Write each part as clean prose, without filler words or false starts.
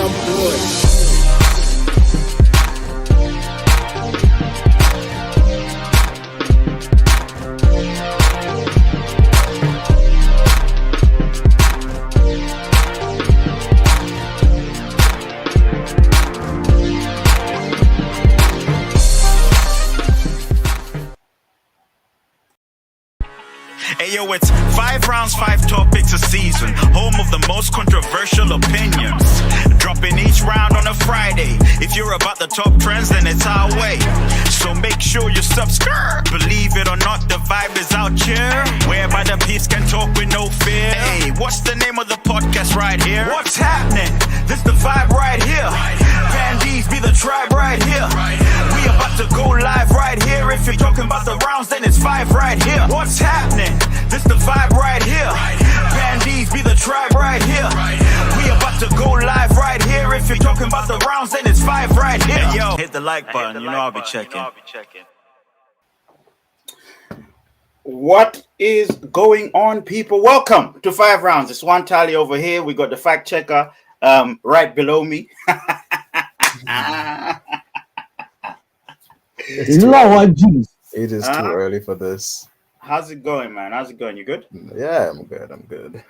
boy. Ayo, it's 5 rounds, 5 topics a season. Home of the most controversial opinions. Dropping each round on a Friday. If you're about the top trends, then it's our way. So make sure you subscribe. Believe it or not, the vibe is out here. Whereby the peeps can talk with no fear. Hey, what's the name of the podcast right here? What's happening? This the vibe right here. Pandies be the tribe right here. We about to go live right here. If you're talking about the rounds, then it's 5 right here. What's happening? This the vibe right here. Pandies be the tribe right here. We about to go live right here. If you're talking about the rounds, then it's 5 right here. Hey, yo, hit the like button. You know I'll be checking. What is going on, people? Welcome to 5 rounds. It's one tally over here. We got the fact checker right below me. Lord Jesus. It is too early for this. How's it going, man? How's it going? You good? Yeah, I'm good. I'm good.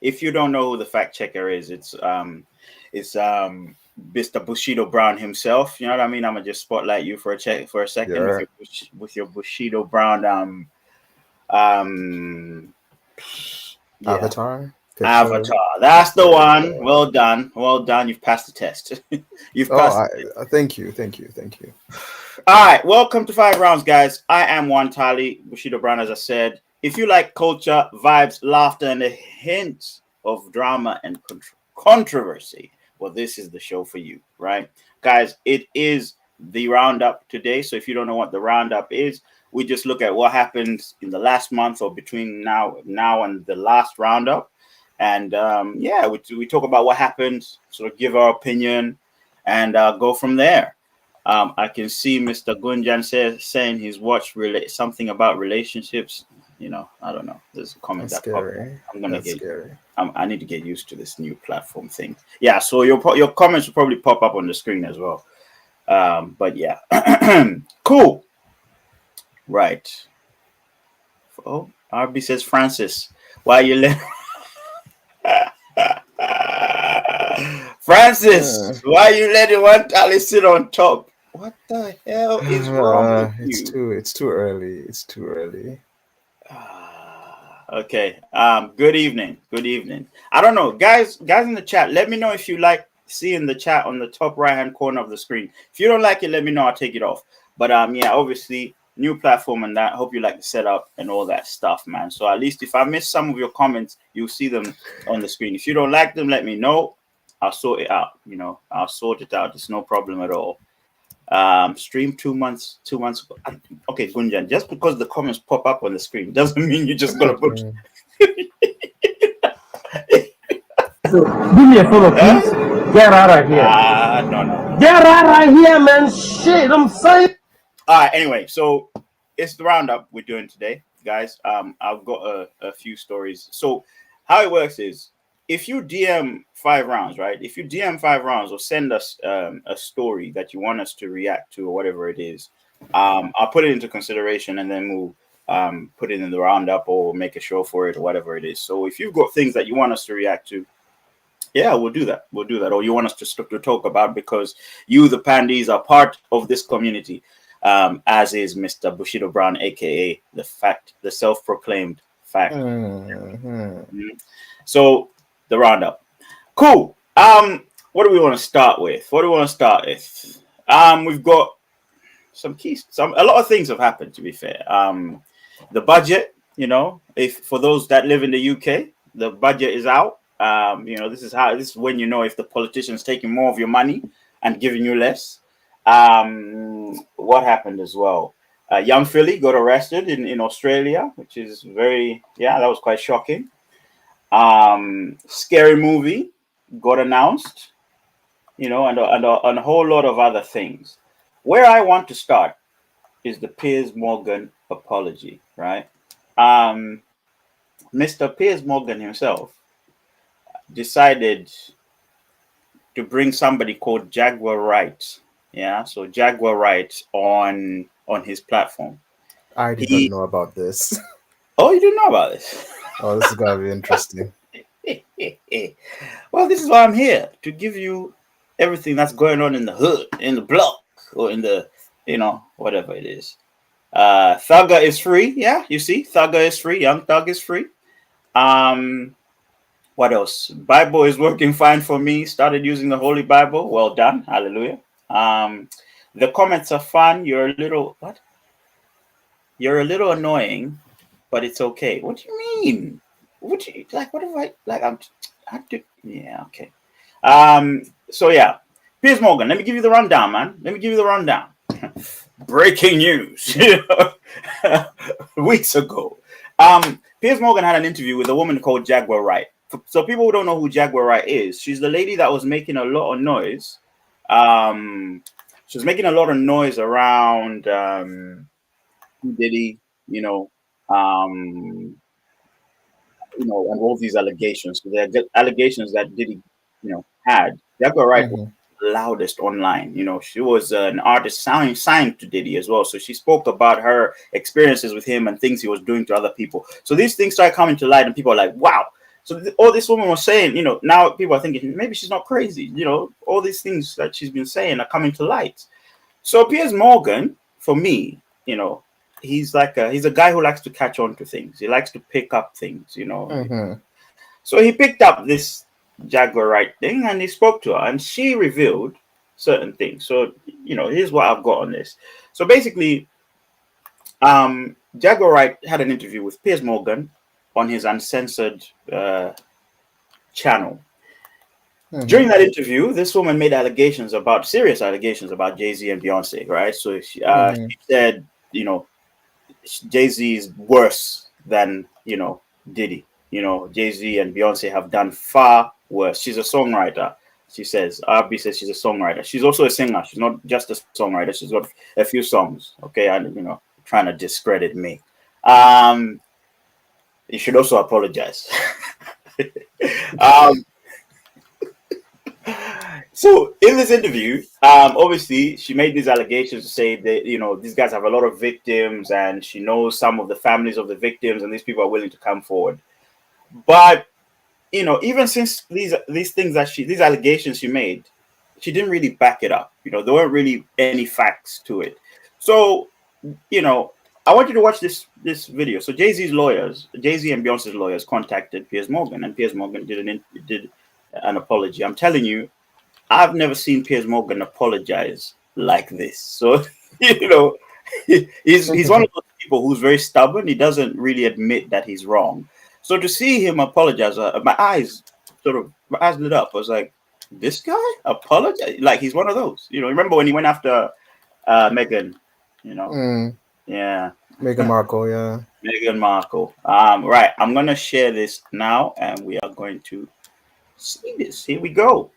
If you don't know who the fact checker is, it's Mr. Bushido Brown himself. You know what I mean? I'm gonna just spotlight you for a second with your Bushido Brown Avatar. Avatar. That's the one. Well done. Well done. You've passed the test. You've passed. Thank you. All right, welcome to 5 rounds, guys. I am One Tally, Bushido Brown, as I said. If you like culture, vibes, laughter, and a hint of drama and controversy, well, this is the show for you, right? Guys, it is the Roundup today. So if you don't know what the Roundup is, we just look at what happened in the last month or between now and the last Roundup. And we talk about what happened, sort of give our opinion, and go from there. I can see Mr. Gunjan saying he's watched something about relationships. You know, I don't know. There's a comment That's that scary. scary. I need to get used to this new platform thing. Yeah, so your comments will probably pop up on the screen as well. But yeah, cool. Right. Oh, RB says Francis, why you let Francis? Why you letting One Tally sit on top? What the hell is wrong with you? It's too early. It's too early. Okay. Good evening. I don't know, guys in the chat. Let me know if you like seeing the chat on the top right hand corner of the screen. If you don't like it, let me know. I'll take it off. But obviously new platform and that. Hope you like the setup and all that stuff, man. So at least if I miss some of your comments, you'll see them on the screen. If you don't like them, let me know. I'll sort it out. I'll sort it out. It's no problem at all. Stream 2 months ago. Okay, Gunjan, just because the comments pop up on the screen doesn't mean you're just gonna put. Do me a favor, please. Get out of here. No. Get out of here, man. Shit, I'm saying. All right. Anyway, so it's the Roundup we're doing today, guys. I've got a few stories. So how it works is, if you DM 5 rounds, right? If you DM 5 rounds or send us a story that you want us to react to or whatever it is, I'll put it into consideration and then we'll put it in the Roundup or make a show for it or whatever it is. So if you've got things that you want us to react to, yeah, we'll do that. Or you want us to talk about because you, the Pandies, are part of this community, as is Mr. Bushido Brown, aka the self-proclaimed fact. So the Roundup. Cool. What do we want to start with? We've got a lot of things have happened, to be fair. The budget, if for those that live in the UK, the budget is out. This is when you know if the politician's taking more of your money and giving you less. What happened as well? Young Philly got arrested in Australia, which is that was quite shocking. Scary Movie got announced, and a whole lot of other things. Where I want to start is the Piers Morgan apology, right? Mr. Piers Morgan himself decided to bring somebody called Jaguar Wright. Yeah, so Jaguar Wright on his platform. I did not know about this. Oh, you didn't know about this? Oh, this is gonna be interesting. Well, this is why I'm here, to give you everything that's going on in the hood, in the block, or in the, whatever it is. Thugger is free. Yeah, you see, Thugger is free. Young Thug is free. What else? Bible is working fine for me. Started using the Holy Bible. Well done. Hallelujah. The comments are fun. You're a little annoying, but it's okay. What do you mean? What do you like? What if yeah, okay. So yeah, Piers Morgan. Let me give you the rundown, man. Let me give you the rundown. Breaking news. Weeks ago, Piers Morgan had an interview with a woman called Jaguar Wright. So people who don't know who Jaguar Wright is, she's the lady that was making a lot of noise. She was making a lot of noise around Diddy, and all these allegations. So there are allegations that Diddy, had. Jaguar Wright was the loudest online. She was an artist signed to Diddy as well. So she spoke about her experiences with him and things he was doing to other people. So these things started coming to light, and people are like, wow. So all this woman was saying, now people are thinking maybe she's not crazy. All these things that she's been saying are coming to light. So Piers Morgan, for me, he's a guy who likes to catch on to things. He likes to pick up things, So he picked up this Jaguar Wright thing and he spoke to her and she revealed certain things. So, here's what I've got on this. So basically, Jaguar Wright had an interview with Piers Morgan on his uncensored channel. During that interview, this woman made serious allegations about Jay-Z and Beyonce, right? So she said, Jay-Z is worse than, Diddy. Jay-Z and Beyonce have done far worse. She's a songwriter. She says, RB says she's a songwriter. She's also a singer. She's not just a songwriter. She's got a few songs. Okay, and trying to discredit me. You should also apologize. So in this interview, obviously she made these allegations to say that, these guys have a lot of victims and she knows some of the families of the victims and these people are willing to come forward. But, even since these allegations she made, she didn't really back it up. There weren't really any facts to it. So, I want you to watch this video. So Jay-Z and Beyonce's lawyers contacted Piers Morgan and Piers Morgan did an apology. I'm telling you, I've never seen Piers Morgan apologize like this. So, he's one of those people who's very stubborn. He doesn't really admit that he's wrong. So to see him apologize, my eyes lit up. I was like, this guy apologize? Like he's one of those. Remember when he went after Meghan? Yeah. Meghan Markle, yeah. Meghan Markle. Right. I'm gonna share this now, and we are going to see this. Here we go.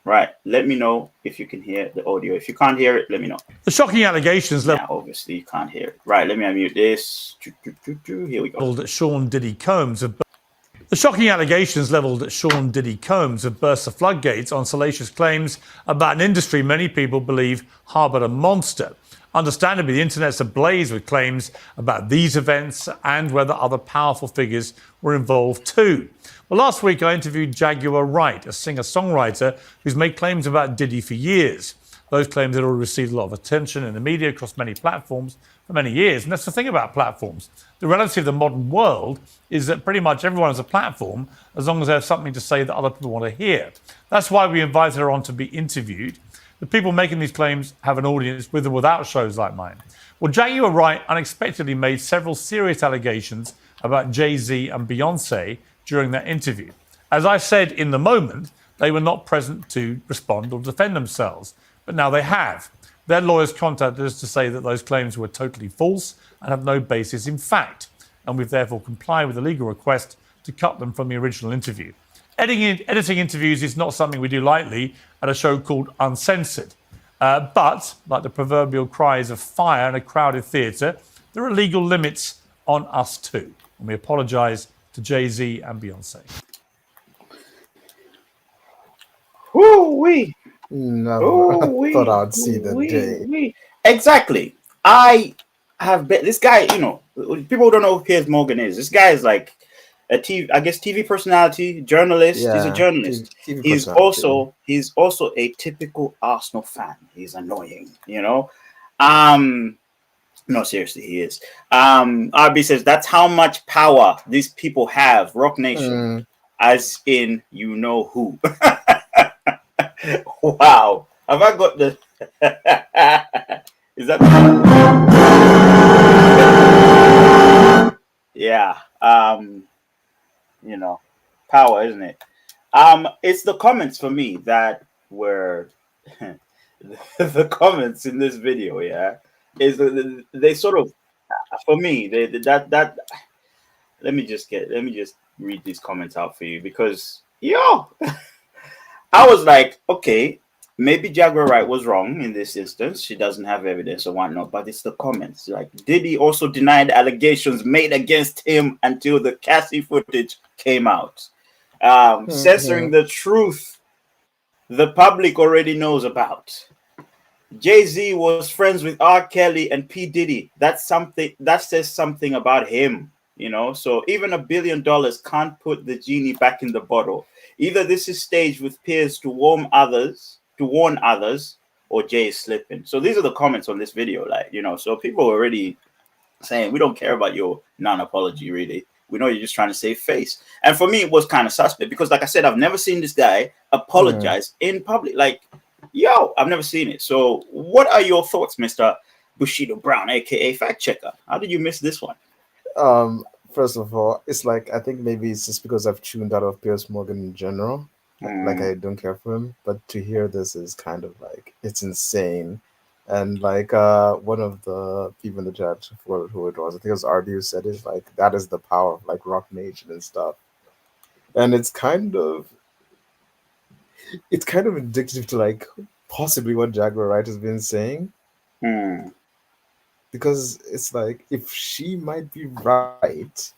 Right. Let me know if you can hear the audio. If you can't hear it, let me know. The shocking allegations obviously you can't hear it. Right. Let me unmute this. Here we go. leveled at Sean Diddy Combs have the shocking allegations leveled at Sean Diddy Combs have burst the floodgates on salacious claims about an industry many people believe harbored a monster. Understandably, the internet's ablaze with claims about these events and whether other powerful figures were involved too. Well, last week I interviewed Jaguar Wright, a singer-songwriter who's made claims about Diddy for years. Those claims had already received a lot of attention in the media across many platforms for many years. And that's the thing about platforms. The reality of the modern world is that pretty much everyone has a platform as long as they have something to say that other people want to hear. That's why we invited her on to be interviewed. The people making these claims have an audience with or without shows like mine. Well, Jaguar Wright unexpectedly made several serious allegations about Jay-Z and Beyonce during that interview. As I said in the moment, they were not present to respond or defend themselves, but now they have. Their lawyers contacted us to say that those claims were totally false and have no basis in fact, and we've therefore complied with the legal request to cut them from the original interview. Editing interviews is not something we do lightly at a show called Uncensored. But, like the proverbial cries of fire in a crowded theatre, there are legal limits on us too. And we apologise to Jay-Z and Beyonce. Woo-wee. Never thought I'd see the day. Wee. Exactly. I have been this guy. You know, people don't know who Piers Morgan is. This guy is like a TV personality, journalist. He's a Yeah, journalist. TV He's personality. also a typical Arsenal fan. He's annoying. You know. No, seriously, he is. RB says that's how much power these people have. Rock Nation, as in you know who. Wow. Have I got the is that yeah. You know, power, isn't it? It's the comments for me that were the comments in this video, yeah. Is they sort of for me, that let me just read these comments out for you because I was like, okay, maybe Jaguar Wright was wrong in this instance. She doesn't have evidence or whatnot, but it's the comments. Like, Diddy also denied allegations made against him until the Cassie footage came out. Censoring the truth the public already knows about. Jay-Z was friends with R. Kelly and P. Diddy. That's something that says something about him, you know. So even $1 billion can't put the genie back in the bottle. Either this is staged with Piers to warn others, or Jay is slipping. So these are the comments on this video, like, you know. So people are already saying we don't care about your non-apology, really. We know you're just trying to save face. And for me, it was kind of suspect because, like I said, I've never seen this guy apologize in public. Like, I've never seen it. So what are your thoughts, Mr. Bushido Brown, aka Fact Checker? How did you miss this one? First of all, it's like I think maybe it's just because I've tuned out of Piers Morgan in general. Like I don't care for him, but to hear this is kind of like it's insane. And like one of the people in the chat, who it was, I think it was RD who said it, like that is the power of like Rock Nation and stuff. And it's kind of indicative to like possibly what Jaguar Wright has been saying. Because it's like if she might be right,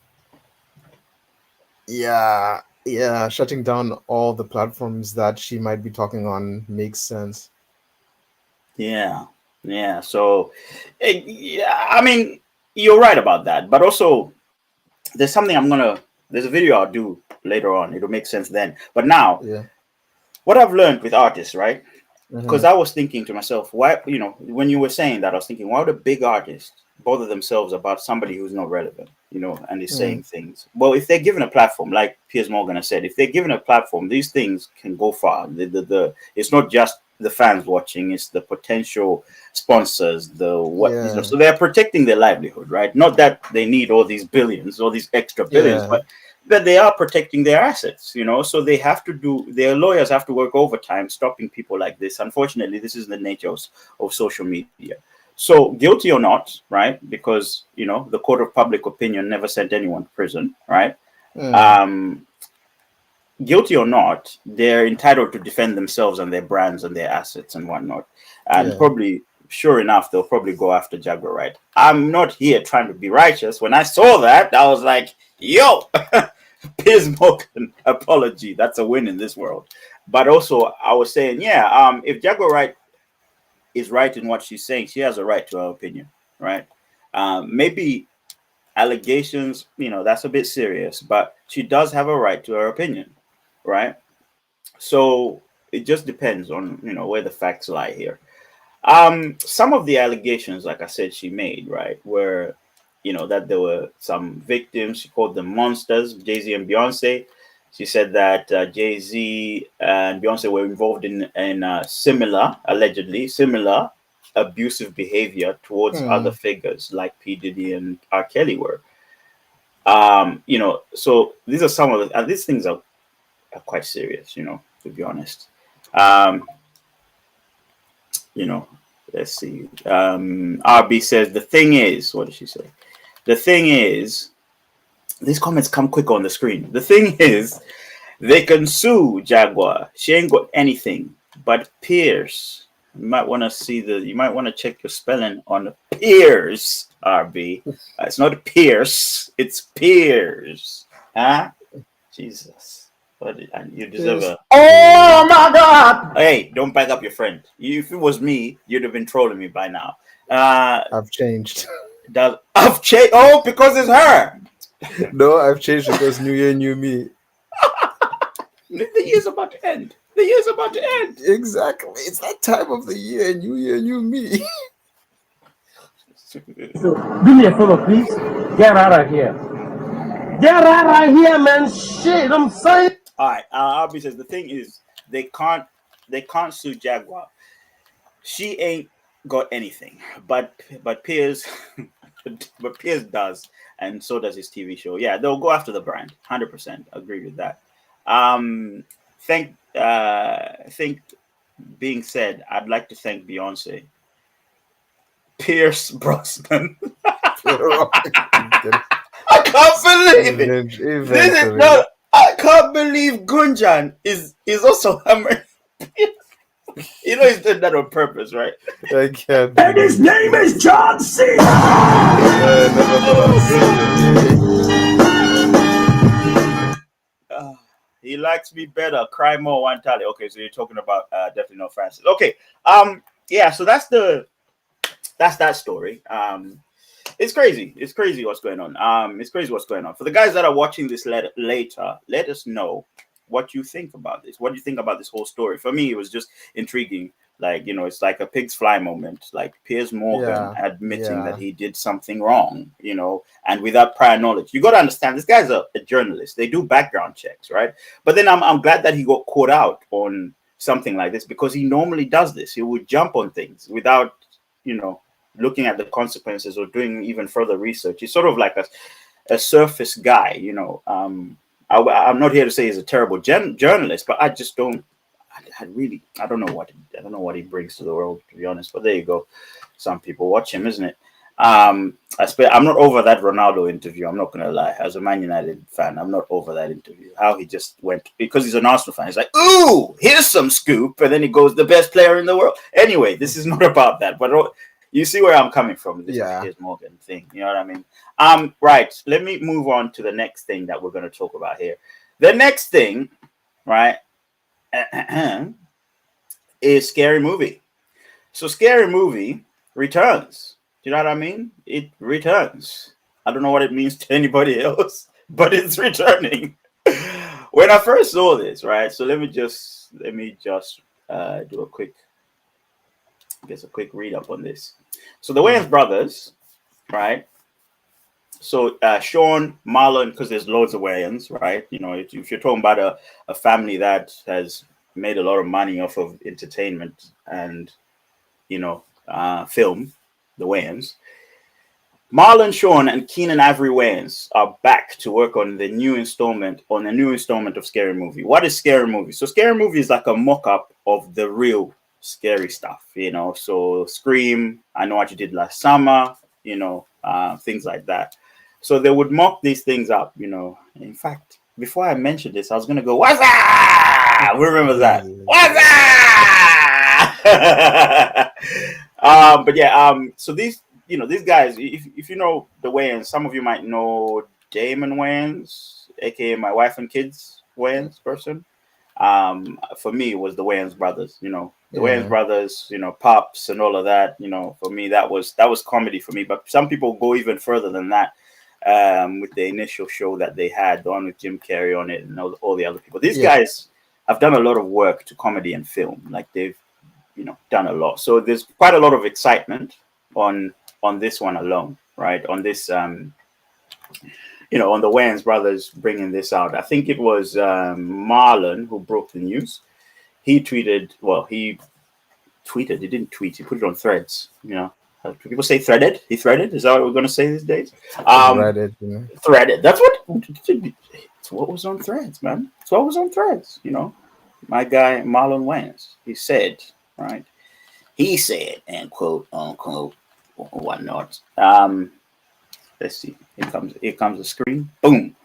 shutting down all the platforms that she might be talking on makes sense. Yeah. So, I mean, you're right about that. But also, there's a video I'll do later on. It'll make sense then. But now, what I've learned with artists, right? Because I was thinking to myself, why, you know, when you were saying that, I was thinking, why would a big artist bother themselves about somebody who's not relevant, you know, and is saying things? Well, if they're given a platform, like Piers Morgan has said, if they're given a platform, these things can go far. It's not just the fans watching, it's the potential sponsors, you know, so they're protecting their livelihood, right? Not that they need all these billions, all these extra billions, but they are protecting their assets, you know, so their lawyers have to work overtime stopping people like this. Unfortunately, this is the nature of social media. So guilty or not, right? Because, you know, the court of public opinion never sent anyone to prison, right? Guilty or not, they're entitled to defend themselves and their brands and their assets and whatnot. And probably, sure enough, they'll probably go after Jaguar Wright. I'm not here trying to be righteous. When I saw that, I was like, yo, Piers Morgan apology. That's a win in this world. But also, I was saying, if Jaguar Wright is right in what she's saying, she has a right to her opinion, right? Maybe allegations, you know, that's a bit serious, but she does have a right to her opinion, right? So it just depends on, you know, where the facts lie here. Some of the allegations, like I said, she made, right, were, you know, that there were some victims. She called them monsters, Jay-Z and Beyonce. She said that Jay-Z and Beyonce were involved in allegedly similar abusive behavior towards other figures like P. Diddy and R. Kelly were. You know, so these are some of these things are quite serious, you know, to be honest. You know, let's see. RB says, the thing is, what did she say? The thing is, these comments come quick on the screen. The thing is, they can sue Jaguar. She ain't got anything. But Piers, you might want to check your spelling on Piers, RB. It's not Pierce, it's Piers. Huh? Jesus. But and you deserve a. Oh my God! Hey, don't back up your friend. If it was me, you'd have been trolling me by now. I've changed. I've changed. Oh, because it's her. No, I've changed because New Year, New Me. The year's about to end. The year's about to end. Exactly. It's that time of the year. New Year, New Me. So, do me a favor, please. Get out of here. Get out of here, man. Shit, I'm saying. All right. Albie says the thing is they can't sue Jaguar. She ain't got anything, but Piers, but Piers does, and so does his TV show. Yeah, they'll go after the brand. 100% agree with that. Think being said, I'd like to thank Beyonce. Piers Brosnan. I can't believe it. This is no. I can't believe Gunjan is also hammering. You know he's doing that on purpose, right? I can't. And his name is John C. He likes me better. Cry more, one tally. Okay, so you're talking about definitely not Francis. Okay. Yeah. So that's that story. It's crazy. It's crazy what's going on. It's crazy what's going on. For the guys that are watching this later, let us know what you think about this. What do you think about this whole story? For me, it was just intriguing. Like, you know, it's like a pig's fly moment. Like Piers Morgan admitting that he did something wrong, you know, and without prior knowledge. You got to understand, this guy's a journalist. They do background checks, right? But then I'm glad that he got caught out on something like this, because he normally does this. He would jump on things without, you know, looking at the consequences or doing even further research. He's sort of like a surface guy, you know. I'm not here to say he's a terrible journalist, but I just don't. I don't know what he brings to the world, to be honest. But there you go. Some people watch him, isn't it? I'm not over that Ronaldo interview. I'm not gonna lie. As a Man United fan, I'm not over that interview. How he just went, because he's an Arsenal fan. He's like, "Ooh, here's some scoop," and then he goes, "The best player in the world." Anyway, this is not about that. But you see where I'm coming from. This Piers Morgan thing. You know what I mean? Right. Let me move on to the next thing that we're going to talk about here. The next thing, right, is Scary Movie. So Scary Movie returns. Do you know what I mean? It returns. I don't know what it means to anybody else, but it's returning. When I first saw this, right? So let me just do a quick read up on this. So the Wayans brothers, right? So Sean, Marlon, because there's loads of Wayans, right? You know, if you're talking about a family that has made a lot of money off of entertainment and, you know, film, the Wayans. Marlon, Sean, and Keenan Avery Wayans are back to work on the new installment of Scary Movie. What is Scary Movie? So Scary Movie is like a mock-up of the real scary stuff, you know. So Scream, I Know What You Did Last Summer, you know, things like that. So they would mock these things up, you know. In fact, before I mentioned this, I was gonna go, "What's that?" Who remembers that? What's that? But yeah, so these, you know, these guys, if you know the Wayans, some of you might know Damon Wayans, aka my wife and kids Wayans person. For me, it was the Wayans brothers, you know, the Wayans brothers, you know, Pops and all of that. You know, for me, that was comedy for me. But some people go even further than that, with the initial show that they had, the one with Jim Carrey on it and all the other people. These guys have done a lot of work to comedy and film. Like they've, you know, done a lot. So there's quite a lot of excitement on this one alone, right? On this, you know, on the Wayans brothers bringing this out. I think it was Marlon who broke the news. He tweeted, he didn't tweet, he put it on Threads, you know. Do people say threaded? He threaded? Is that what we're going to say these days? Threaded, yeah. Threaded. That's what was on Threads, man. It's what was on Threads, you know. My guy, Marlon Wayans, he said, right? He said, and quote, unquote, whatnot. Let's see. Here comes the screen. Boom.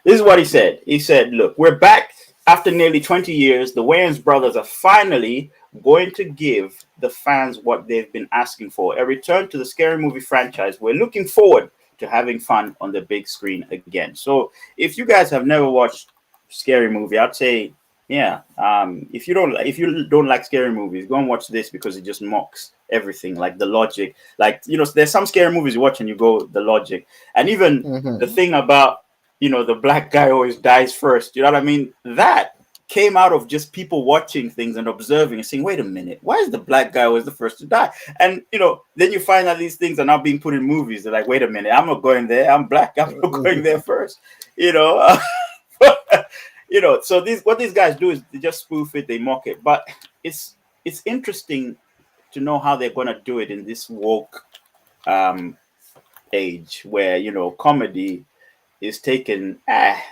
This is what he said. He said, "Look, we're back after nearly 20 years. The Wayans brothers are finally going to give the fans what they've been asking for. A return to the Scary Movie franchise. We're looking forward to having fun on the big screen again." So if you guys have never watched scary movie, I'd say, yeah. If you don't like scary movies, go and watch this because it just mocks everything, like the logic. Like, you know, there's some scary movies you watch and you go the logic, and even the thing about, you know, the black guy always dies first. You know what I mean? That came out of just people watching things and observing and saying, wait a minute, why is the black guy always the first to die? And, you know, then you find out these things are now being put in movies. They're like, wait a minute, I'm not going there. I'm black. I'm not going there first. You know, you know, so what these guys do is they just spoof it, they mock it. But it's interesting to know how they're going to do it in this woke age where, you know, comedy is taken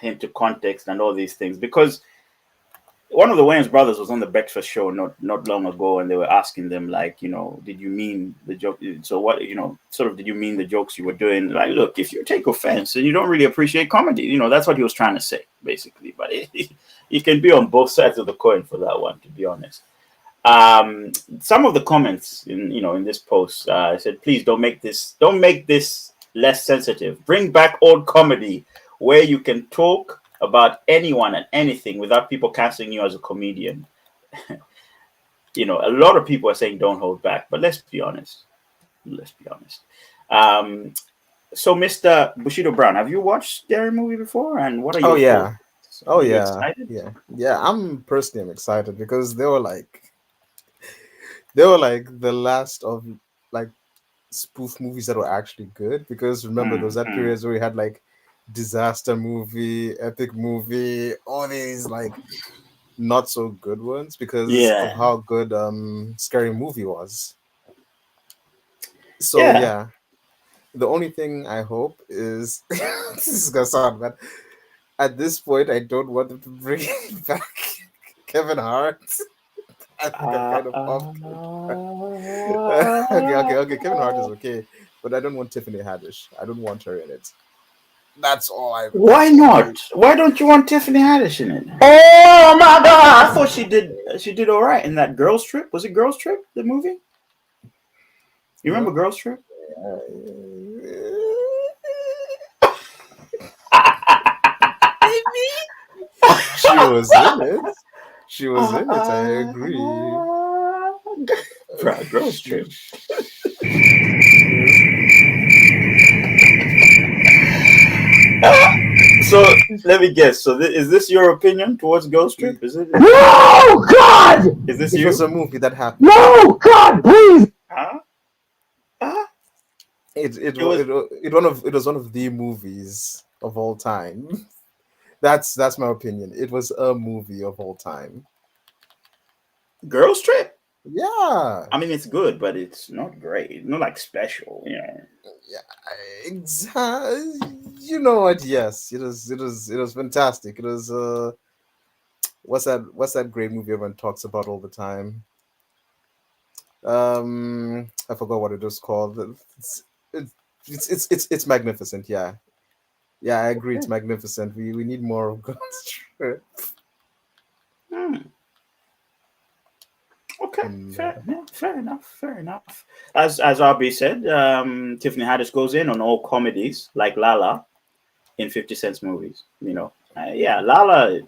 into context and all these things. Because one of the Wayans brothers was on the Breakfast Show not long ago, and they were asking them, like, you know, did you mean the joke? So what, you know, sort of, did you mean the jokes you were doing? Like, look, if you take offense and you don't really appreciate comedy, you know, that's what he was trying to say, basically. But you can be on both sides of the coin for that one, to be honest. Some of the comments in this post said, please don't make this less sensitive. Bring back old comedy where you can talk about anyone and anything without people canceling you as a comedian. You know, a lot of people are saying don't hold back, but let's be honest. So Mr. Bushido Brown, have you watched Scary Movie before? And what are your thoughts? Are you excited? Yeah. I'm excited because they were like the last of like spoof movies that were actually good. Because remember, there was that period where we had like disaster movie, epic movie, all these like not so good ones because of how good Scary Movie was. So yeah, the only thing I hope is this is gonna sound bad. At this point, I don't want them to bring back Kevin Hart. I think I'm kind of off. Okay. Kevin Hart is okay, but I don't want Tiffany Haddish. I don't want her in it. That's all I. Why not? Why don't you want Tiffany Haddish in it? Oh my God! I thought she did all right in that Girls Trip. Was it Girls Trip, the movie? You remember Girls Trip? She was in it. She was in it. I agree. Girls Trip. So let me guess. So is this your opinion towards Girls Trip? Is it? No, God! Is this It you? was a movie that happened. No, God, please! It was one of the movies of all time. That's my opinion. It was a movie of all time. Girls Trip? Yeah. I mean, it's good, but it's not great. Not like special, you know. Yeah, exactly. You know what? Yes, it was fantastic. It was what's that great movie everyone talks about all the time? I forgot what it was called. It's magnificent. Yeah, I agree. It's magnificent. We need more of Girls Trip. Okay, fair enough. As RB said, Tiffany Haddish goes in on all comedies like Lala in 50 Cent's movies. You know, Lala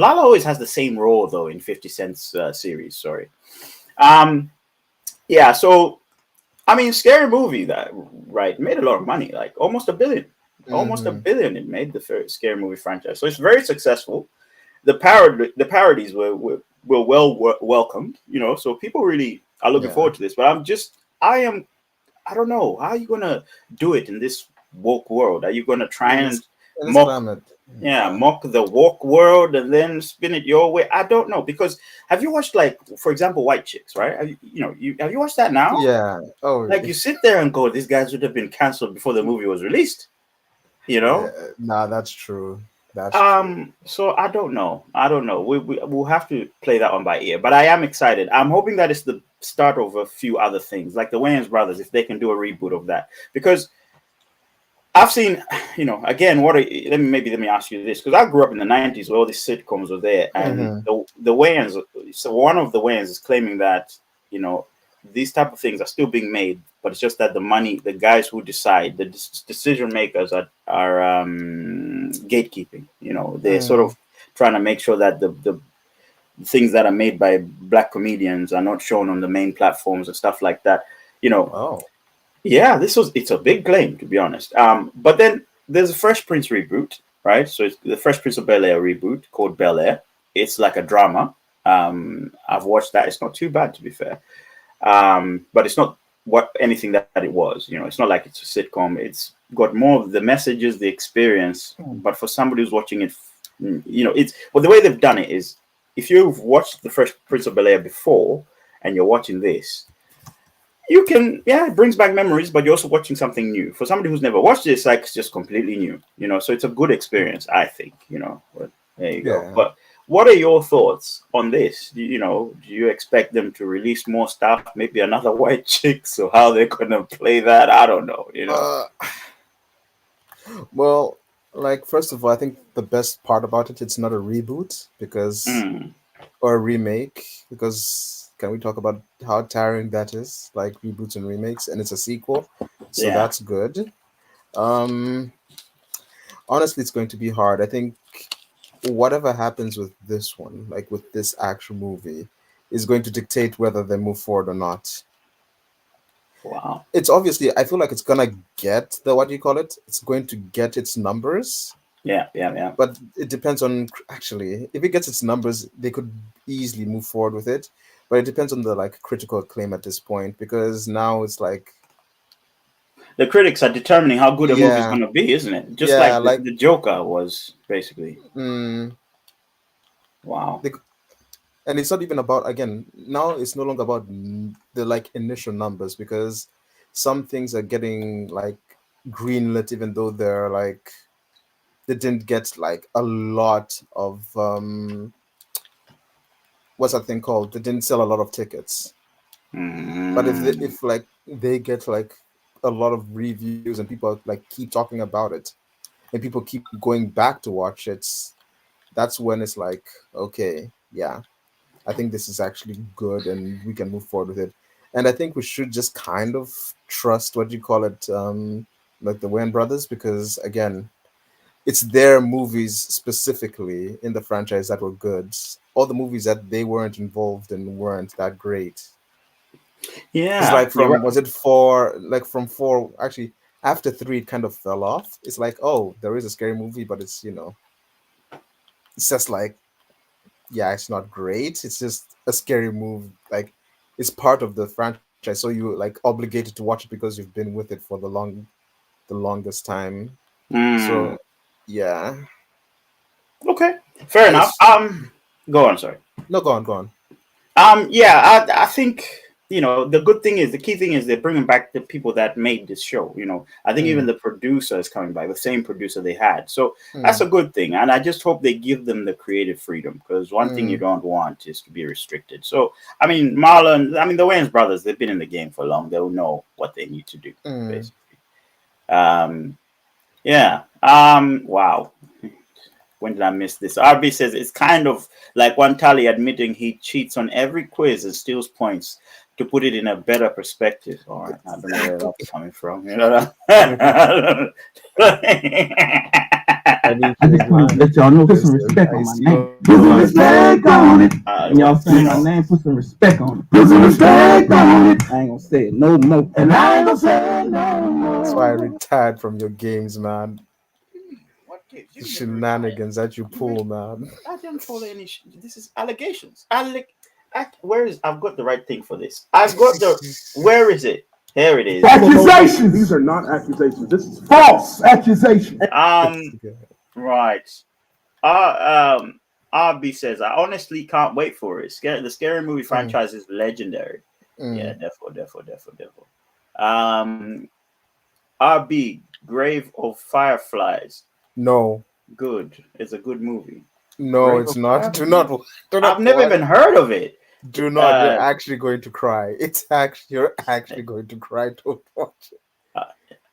always has the same role though in 50 Cent's series. Sorry. Yeah. So, I mean, Scary Movie made a lot of money, like almost $1 billion. Almost $1 billion it made, the first Scary Movie franchise. So it's very successful. The parodies were well welcomed, you know. So people really are looking forward to this. But I don't know. How are you gonna do it in this woke world? Are you gonna try and mock the woke world and then spin it your way? I don't know, because have you watched, like, for example, White Chicks, right? Have you watched that now? Yeah. Oh, like you sit there and go, these guys would have been canceled before the movie was released. You know? Nah, that's true. That's true. So I don't know. We'll have to play that one by ear. But I am excited. I'm hoping that it's the start of a few other things, like the Wayans brothers, if they can do a reboot of that. Because I've seen, you know, again, let me ask you this, because I grew up in the 90s where all these sitcoms were there, and the Wayans. So one of the Wayans is claiming that, you know, these type of things are still being made, but it's just that the guys who decide, the decision makers are gatekeeping. You know, they're sort of trying to make sure that the things that are made by black comedians are not shown on the main platforms and stuff like that. You know, Oh, yeah, it's a big claim, to be honest. But then there's a Fresh Prince reboot, right? So it's the Fresh Prince of Bel-Air reboot called Bel-Air. It's like a drama. I've watched that. It's not too bad, to be fair. But it's not anything that it was. You know, it's not like it's a sitcom. It's got more of the messages, the experience. But for somebody who's watching it, you know, the way they've done it is, if you've watched the Fresh Prince of Bel-Air before and you're watching this, you can, it brings back memories, but you're also watching something new. For somebody who's never watched it, it's like it's just completely new, you know. So it's a good experience, I think, you know. But there you go. But what are your thoughts on this? Do you expect them to release more stuff? Maybe another white chick? So how they're gonna play that? I don't know. You know. Well, like, first of all, I think the best part about it's not a reboot or a remake, because can we talk about how tiring that is, like reboots and remakes, and it's a sequel, so that's good. Honestly, it's going to be hard. I think whatever happens with this one, like with this actual movie, is going to dictate whether they move forward or not. Wow. It's obviously, I feel like it's gonna get it's going to get its numbers. Yeah. But it depends on, actually, if it gets its numbers, they could easily move forward with it. But it depends on the like critical acclaim at this point, because now it's like the critics are determining how good a movie is going to be, isn't it? Just like the Joker was, basically. Wow. And it's not even about, again, now it's no longer about the like initial numbers, because some things are getting like greenlit, even though they're like, they didn't get like a lot of what's that thing called? They didn't sell a lot of tickets. But if like they get like a lot of reviews and people like keep talking about it and people keep going back to watch it, that's when it's like, okay, yeah, I think this is actually good and we can move forward with it. And I think we should just kind of trust like the Wayans brothers, because again, it's their movies specifically in the franchise that were good. All the movies that they weren't involved in weren't that great. Yeah. It's like from 4, actually after 3 it kind of fell off. It's like, oh, there is a scary movie, but it's, it's just like, it's not great. It's just a scary movie. Like, it's part of the franchise, so you like obligated to watch it because you've been with it for the longest time. So yeah. Okay. Fair enough. Go on, sorry. No, go on. I think, the key thing is they're bringing back the people that made this show. I think even the producer is coming back, the same producer they had. So that's a good thing. And I just hope they give them the creative freedom, because one thing you don't want is to be restricted. So, the Wayans brothers, they've been in the game for long. They'll know what they need to do, basically. Wow. When did I miss this? RB says it's kind of like Wantali admitting he cheats on every quiz and steals points to put it in a better perspective. All right, I don't know where that's coming from. I just want to let y'all know, put some respect on my name. Put some respect on it. Y'all saying my name, put some respect on it. Put some respect on it. I ain't gonna say it no more. And I ain't gonna say it no more. That's why I retired from your games, man. The shenanigans that you pull, man. I didn't follow any. This is allegations. Where is? I've got the right thing for this. I've got where is it? Here it is. Accusations. These are not accusations. This is false accusation. Right. RB says, I honestly can't wait for it. The Scary Movie franchise is legendary. Yeah, definitely. RB, Grave of Fireflies. No. Good. It's a good movie. No, Grave it's not. Do not. I've never even heard of it. Do not. You're actually going to cry. You're actually going to cry. Don't watch it.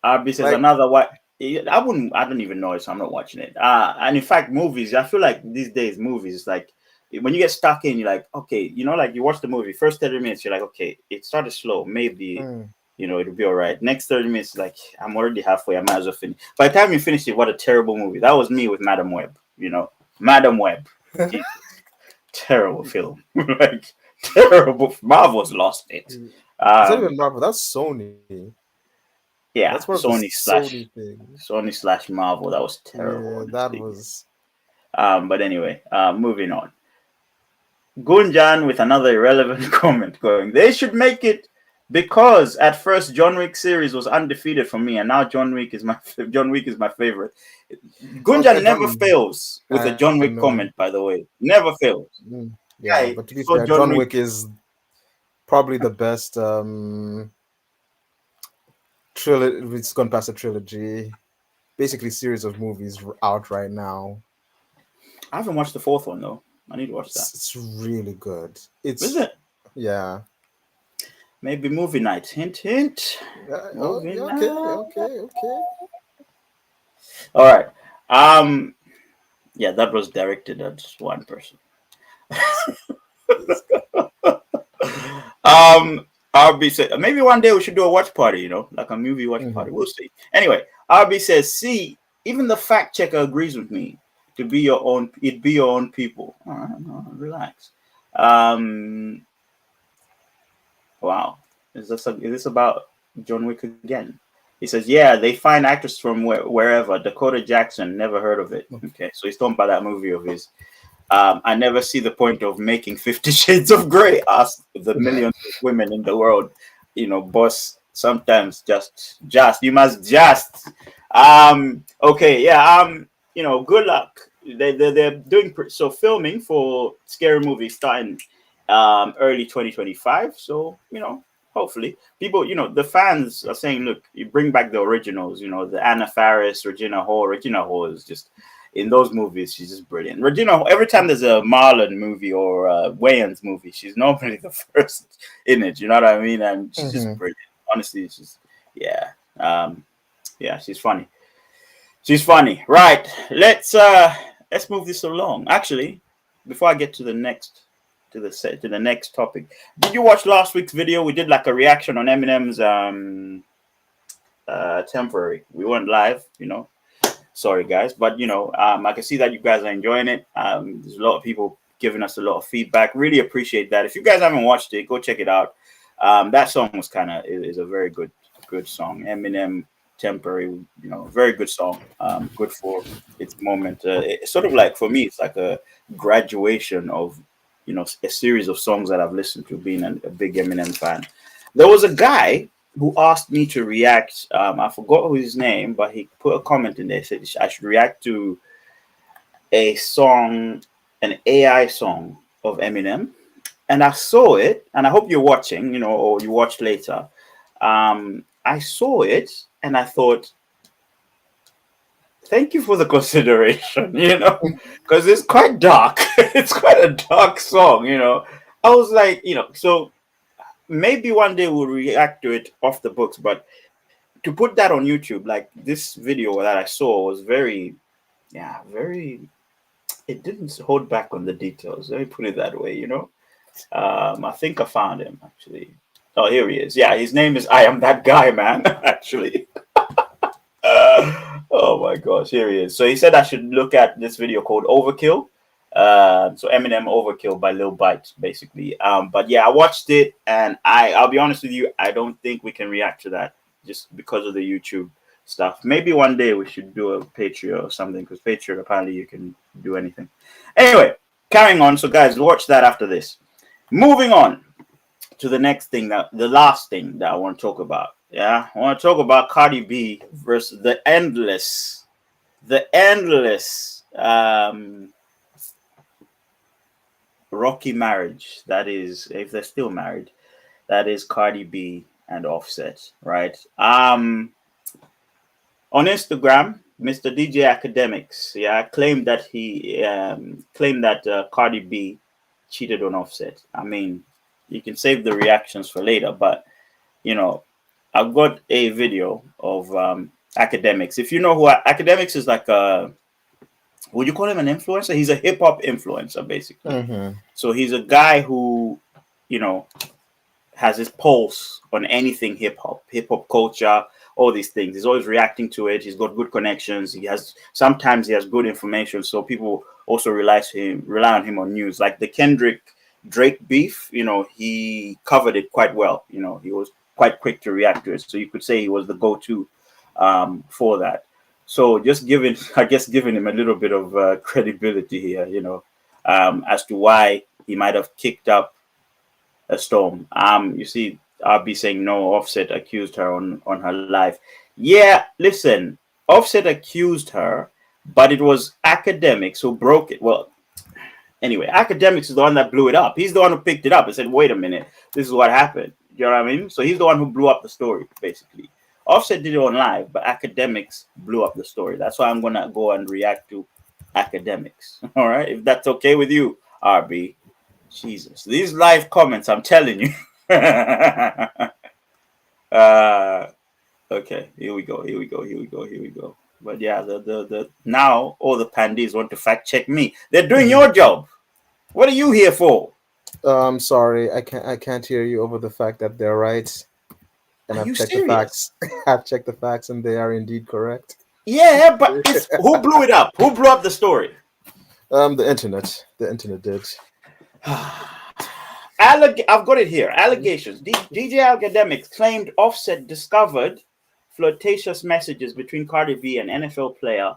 RB says another what? I don't even know it, so I'm not watching it. And in fact, movies, I feel like these days, movies, like when you get stuck in, you're like, okay, like you watch the movie, first 30 minutes, you're like, okay, it started slow. Maybe, it'll be all right. Next 30 minutes, like, I'm already halfway. I might as well finish. By the time you finish it, what a terrible movie. That was me with Madam Web, Madam Web. Terrible film. Like, terrible. Marvel's lost it. It's not even Um, Marvel. That's Sony. yeah, That's one of the Sony things. Sony / Marvel. That was terrible. Yeah, that honestly. was. But anyway, moving on. Gunjan with another irrelevant comment going, they should make it, because at first John Wick series was undefeated for me, and now John Wick is my favorite. Gunjan Okay, never fails with a John Wick know. comment, by the way. Never fails. Yeah, but to be fair, John Wick is probably the best trilogy. It's gone past a trilogy, basically series of movies out right now. I haven't watched the fourth one though. I need to watch that. It's really good. Is it? Yeah. Maybe movie night. Hint, hint. Okay. All right. Yeah, that was directed at one person. RB said maybe one day we should do a watch party, like a movie watch party. We'll see. Anyway, RB says, see, even the fact checker agrees with me. It'd be your own people. All right, no, relax. Wow. Is this about John Wick again? He says, yeah, they find actors from wherever. Dakota Jackson, never heard of it. Okay, so he's talking about that movie of his. I never see the point of making 50 Shades of Grey. Ask the millions of women in the world. Boss, sometimes just you must just. Okay, yeah. Good luck. They're doing so filming for Scary Movie starting early 2025. So hopefully people, the fans are saying, look, you bring back the originals. The Anna Faris, Regina Hall. Regina Hall is just, in those movies, she's just brilliant. Regina, every time there's a Marlon movie or a Wayans movie, she's normally the first in it. You know what I mean? And she's just brilliant. Honestly, she's she's funny. She's funny. Right. Let's move this along. Actually, before I get to the next topic, did you watch last week's video? We did like a reaction on Eminem's Temporary. We weren't live, Sorry, guys, but I can see that you guys are enjoying it. There's a lot of people giving us a lot of feedback. Really appreciate that. If you guys haven't watched it, go check it out. That song was is a very good song. Eminem Temporary, very good song. Good for its moment. It's sort of like, for me, it's like a graduation of a series of songs that I've listened to, being a big Eminem fan. There was a guy who asked me to react. I forgot his name, but he put a comment in there, said I should react to a song, an AI song of Eminem. And I saw it, and I hope you're watching, or you watch later. I saw it, and I thought, thank you for the consideration, because it's quite dark. It's quite a dark song, I was like, so maybe one day we'll react to it off the books, but to put that on YouTube, like this video that I saw was very, it didn't hold back on the details. Let me put it that way, I think I found him, actually. Oh, here he is. Yeah, his name is I Am That Guy, man, actually. Oh my gosh, here he is. So he said I should look at this video called Overkill. So Eminem Overkill by Lil Byte, basically. But yeah, I watched it, and I'll be honest with you, I don't think we can react to that just because of the YouTube stuff. Maybe one day we should do a Patreon or something, because Patreon, apparently you can do anything. Anyway, carrying on. So guys, watch that after this. Moving on to the next thing, the last thing that I want to talk about. Yeah, I want to talk about Cardi B versus the endless rocky marriage. That is, if they're still married, that is Cardi B and Offset, right? On Instagram, Mr. DJ Academics, claimed that Cardi B cheated on Offset. I mean, you can save the reactions for later, but I've got a video of Academics. If you know who Academics is, like would you call him an influencer? He's a hip hop influencer, basically. So he's a guy who, has his pulse on anything hip hop culture, all these things. He's always reacting to it. He's got good connections. Sometimes he has good information, so people also rely on him on news. Like the Kendrick Drake beef, he covered it quite well. He was quite quick to react to it, so you could say he was the go-to for that. So just giving him a little bit of credibility here, as to why he might have kicked up a storm. You see, I'll be saying no. Offset accused her on her live. Yeah, listen, Offset accused her, but it was Academics who broke it. Well, anyway, Academics is the one that blew it up. He's the one who picked it up and said, "Wait a minute, this is what happened." You know what I mean? So he's the one who blew up the story, basically. Offset did it on live, but Academics blew up the story. That's why I'm gonna go and react to Academics. All right, if that's okay with you, RB. Jesus, these live comments, I'm telling you. Okay, here we go. But yeah, the now all the pandies want to fact check me. They're doing your job. What are you here for? I'm sorry, I can't hear you over the fact that they're right. And Are I've you checked serious? the facts. I've checked the facts, and they are indeed correct. Yeah, but who blew it up? Who blew up the story? The internet. The internet did. I've got it here. Allegations. DJ Academics claimed Offset discovered flirtatious messages between Cardi B and NFL player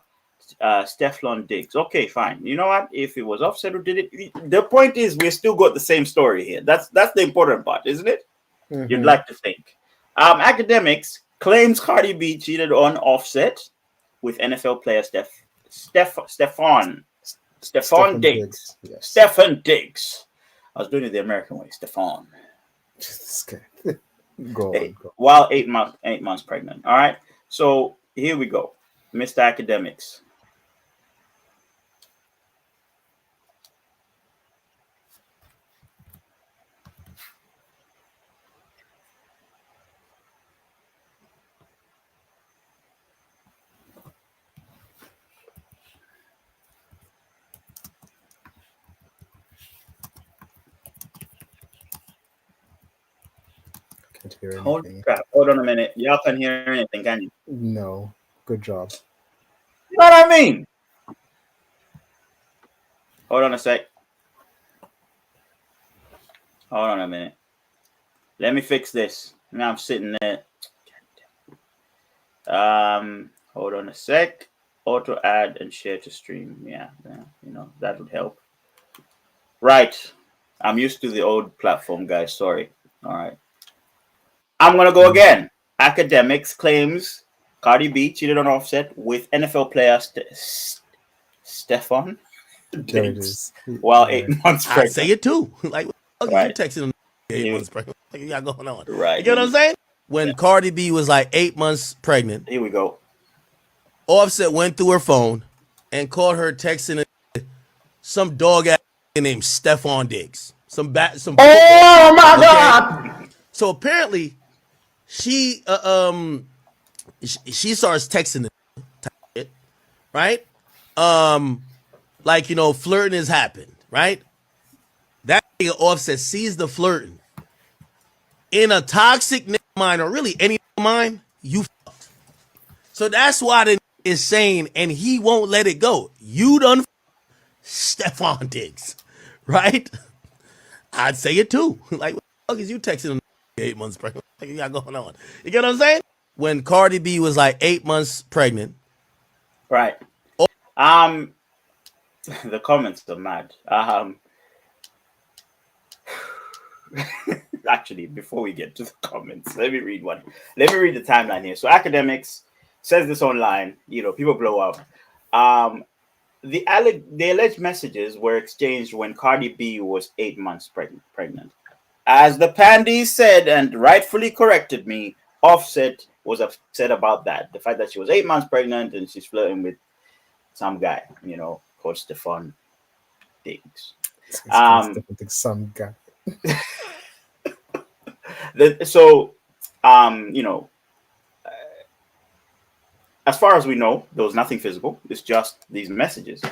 Stefan Diggs. Okay, fine. You know what? If it was Offset who did it, the point is we still got the same story here. That's the important part, isn't it? Mm-hmm. You'd like to think. Academics claims Cardi B cheated on Offset with NFL player Stefan Diggs. Yes. Stefan Diggs. I was doing it the American way, Stefan. Go on. While 8 months pregnant. All right. So here we go, Mr. Academics. Can't hear anything. Holy crap. Hold on a minute. Y'all can't hear anything, can you? No. Good job. You know what I mean? Hold on a sec. Hold on a minute. Let me fix this. Now I'm sitting there. Hold on a sec. Auto add and share to stream. Yeah, that would help. Right. I'm used to the old platform, guys. Sorry. All right. I'm going to go again. Academics claims Cardi B cheated on Offset with NFL player Stefan Diggs while 8 months pregnant. I say it too. Like, Right. you texting them 8 months pregnant. Like, you got going on. Right. You get what I'm saying? When Cardi B was like 8 months pregnant, Here we go. Offset went through her phone and called her texting some dog ass named Stefan Diggs. Oh my God! So apparently, she starts texting it, right? Like, flirting has happened, right? That nigga Offset sees the flirting. In a toxic nigga mind, or really any mind, you fucked. So that's why the nigga is saying, and he won't let it go. You done Stefan Diggs, right? I'd say it too. Like, what the fuck is you texting them 8 months pregnant? Like, you got going on. You get what I'm saying? When Cardi B was like 8 months pregnant. Right. The comments are mad. Actually, before we get to the comments, let me read one. Let me read the timeline here. So Academics says this online. People blow up. The alleged messages were exchanged when Cardi B was 8 months pregnant. As the Pandy said and rightfully corrected me, Offset was upset about that. The fact that she was 8 months pregnant and she's flirting with some guy, called Stefan Diggs. Some guy. As far as we know, there was nothing physical. It's just these messages.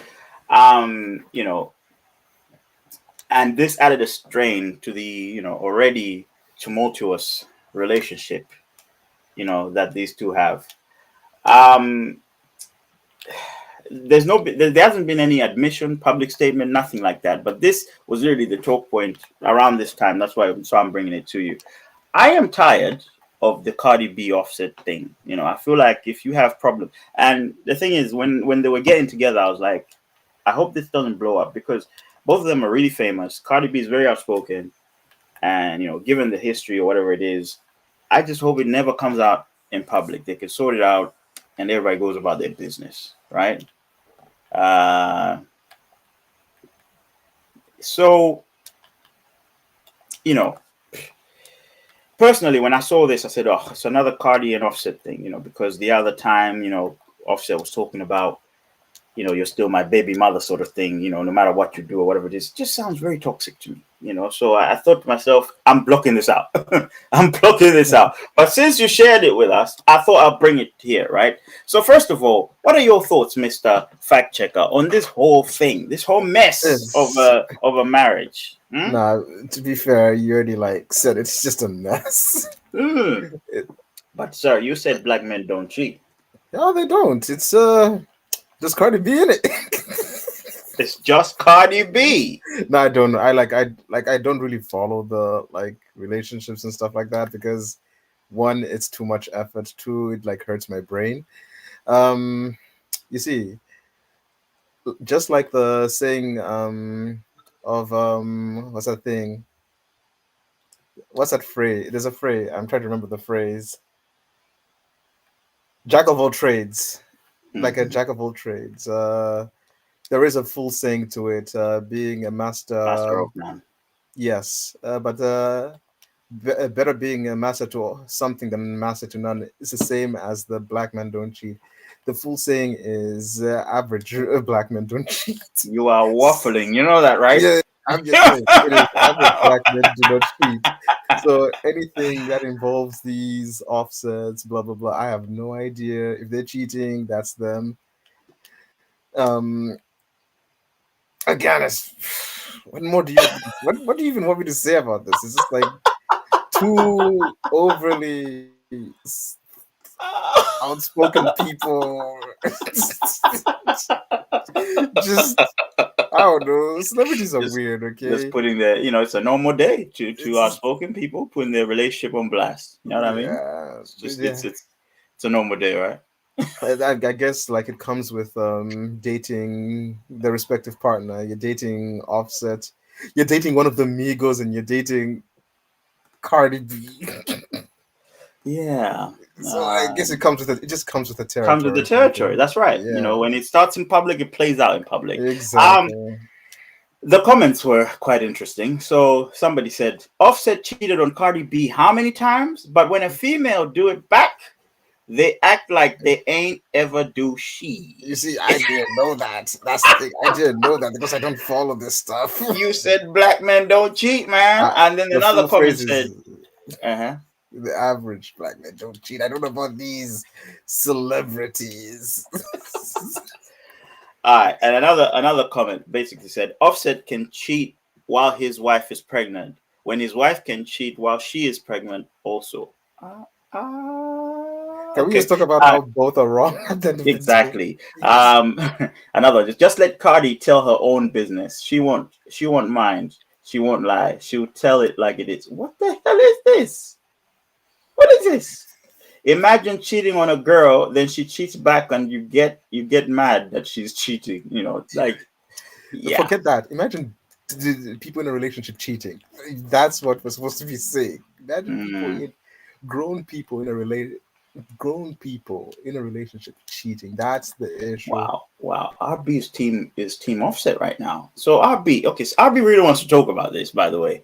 And this added a strain to the, already tumultuous relationship you know, that these two have. Um, there hasn't been any admission, public statement, nothing like that. But this was really the talk point around this time. That's why I'm bringing it to you. I am tired of the Cardi B Offset thing. You know, I feel like if you have problems, and the thing is, when they were getting together, I was like, I hope this doesn't blow up because both of them are really famous. Cardi B is very outspoken, and you know, given the history or whatever it is, I just hope it never comes out in public. They can sort it out, and everybody goes about their business, right? So, you know, personally, when I saw this, I said, "Oh, it's another Cardi and Offset thing," you know, because the other time, you know, Offset was talking about, you know, you're still my baby mother sort of thing, you know, no matter what you do or whatever it is. It just sounds very toxic to me, you know. So I thought to myself, I'm blocking this out. I'm blocking this out. But since you shared it with us, I thought I'll bring it here, right? So first of all, what are your thoughts, Mr. Fact Checker, on this whole thing, this whole mess of a marriage? Nah, to be fair, you already like said it's just a mess. But sir, you said black men don't cheat. No, they don't. It's just Cardi B in it. It's just Cardi B. No, I don't. I don't really follow the like relationships and stuff like that because one, it's too much effort. Two, it like hurts my brain. You see, just like the saying of what's that thing? What's that phrase? There's a phrase. I'm trying to remember the phrase. Jack of all trades, like a jack of all trades. There is a full saying to it. Being a Master of none. yes, but better being a master to something than master to none. It's the same as the black men don't cheat. The full saying is average black men don't cheat. You are waffling. You know that, right? Yeah, I'm just saying it is average black men do not cheat. So anything that involves these offsets, blah blah blah, I have no idea if they're cheating. That's them. Um, again, it's what more do you what do you even want me to say about this? It's just like too overly outspoken people. Just I don't know. Celebrities are weird. Okay, just putting their, you know, it's a normal day to outspoken people putting their relationship on blast. You know what I mean? It's just it's a normal day, right? I guess like it comes with dating the respective partner. You're dating Offset, you're dating one of the Migos, and you're dating Cardi B. Yeah. So I guess it comes with it. It just comes with the territory. Comes with the territory. That's right. Yeah. You know, when it starts in public, it plays out in public. Exactly. The comments were quite interesting. So somebody said Offset cheated on Cardi B how many times? But when a female do it back, they act like they ain't ever do she. You see, I didn't know that. That's the thing. I didn't know that because I don't follow this stuff. You said black men don't cheat, man. And then another comment said, the average black men don't cheat. I don't know about these celebrities. All right, and another comment basically said Offset can cheat while his wife is pregnant, when his wife can cheat while she is pregnant also. Can we just talk about how both are wrong? Exactly. Another, just let Cardi tell her own business. She won't mind. She won't lie. She'll tell it like it is. What the hell is this? What is this? Imagine cheating on a girl, then she cheats back, and you get mad that she's cheating. You know, like, yeah. Forget that. Imagine people in a relationship cheating. That's what we're supposed to be saying. Imagine grown people in a relationship cheating. That's the issue. Wow. RB's team is team Offset right now. So RB really wants to talk about this, by the way.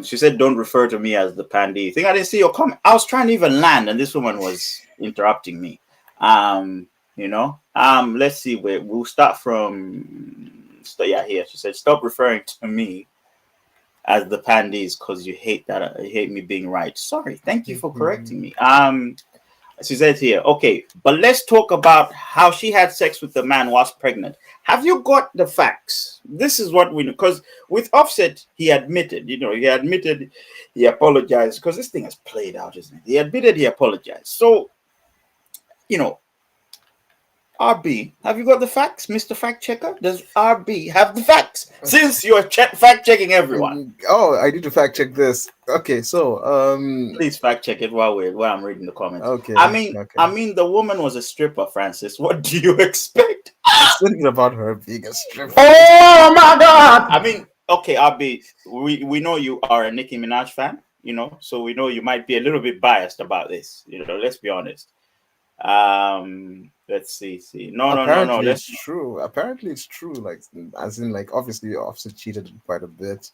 She said, "Don't refer to me as the Pandy thing." I didn't see your comment. I was trying to even land, and this woman was interrupting me. Let's see. We'll start from. Here she said, "Stop referring to me as the Pandies because you hate me being right." Sorry, thank you for correcting me. She said here, okay, but let's talk about how she had sex with the man whilst pregnant. Have you got the facts? This is what we know. Because with Offset, he admitted, he apologized, because this thing has played out, isn't it? He admitted he apologized. So, RB, have you got the facts, Mr. Fact Checker? Does RB have the facts? Since you're fact checking everyone. Oh, I need to fact check this. Okay, so please fact check it while I'm reading the comments. Okay. I mean, the woman was a stripper, Francis. What do you expect? It's thinking about her being a stripper. Oh my God! I mean, okay, RB, we know you are a Nicki Minaj fan, so we know you might be a little bit biased about this. Let's be honest. Let's see. No. That's true. Apparently, it's true. Like, as in, like, obviously, Offset cheated quite a bit,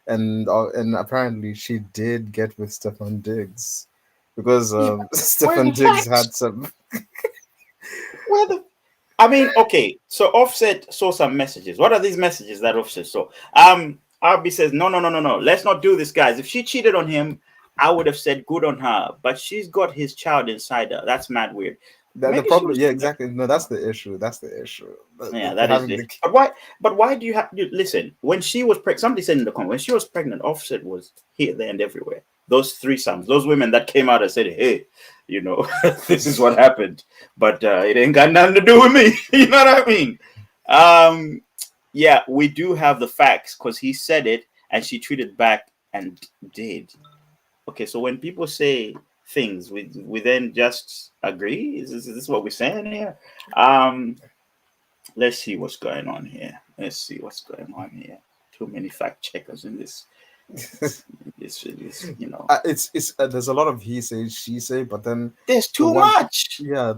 and apparently, she did get with Stefan Diggs, because Stefan Diggs had some. Okay. So Offset saw some messages. What are these messages that Offset saw? RB says, no. Let's not do this, guys. If she cheated on him, I would have said good on her, but she's got his child inside her. That's mad weird. The problem, exactly. No, that's the issue. Yeah, that is it. But why do you have to listen? When she was pregnant, somebody said in the comment, when she was pregnant, Offset was here, there, and everywhere. Those threesomes, those women that came out and said, "Hey, this is what happened," but it ain't got nothing to do with me. You know what I mean? Yeah, we do have the facts because he said it, and she tweeted back and did. Okay, so when people say things, we then just agree. Is this what we're saying here? Let's see what's going on here. Too many fact checkers in this. It's there's a lot of he say, she say, but then there's too much. Yeah,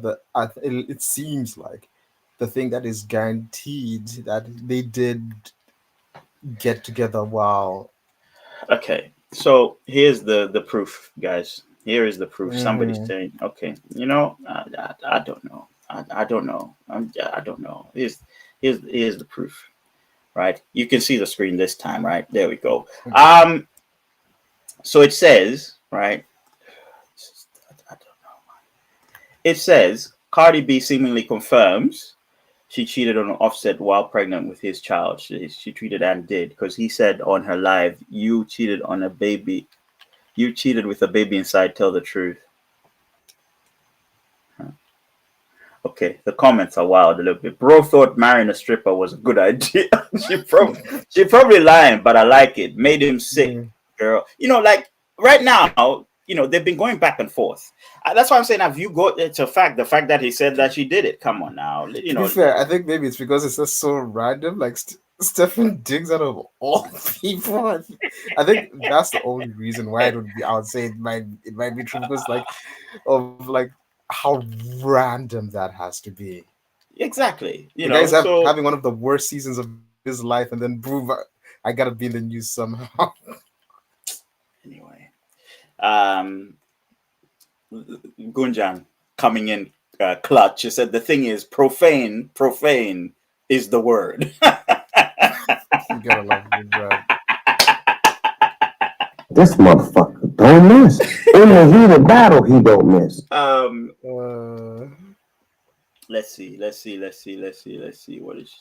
it seems like the thing that is guaranteed that they did get together. Wow. Okay. So here's the proof, guys. Here is the proof. Somebody's saying, okay, I don't know. I don't know. I don't know. Here's the proof, right? You can see the screen this time, right? There we go. So it says, right? I don't know. It says Cardi B seemingly confirms she cheated on Offset while pregnant with his child. She tweeted and did, because he said on her live, "You cheated on a baby. You cheated with a baby inside. Tell the truth." Okay, the comments are wild a little bit. Bro thought marrying a stripper was a good idea. she probably lying, but I like it. Made him sick, girl. Like right now, they've been going back and forth. That's why I'm saying, have you got it's a fact? The fact that he said that she did it. Come on now, To be fair, I think maybe it's because it's just so random. Like Stefan Diggs out of all people. I think that's the only reason why it would be. I would say it might be true, because of how random that has to be. Exactly. The guy's having one of the worst seasons of his life, and then boom, I gotta be in the news somehow. Anyway, Gunjan coming in clutch. She said the thing is profane is the word. You gotta love Gunjan. This motherfucker don't miss. In the heat of battle, he don't miss. Let's see. What is?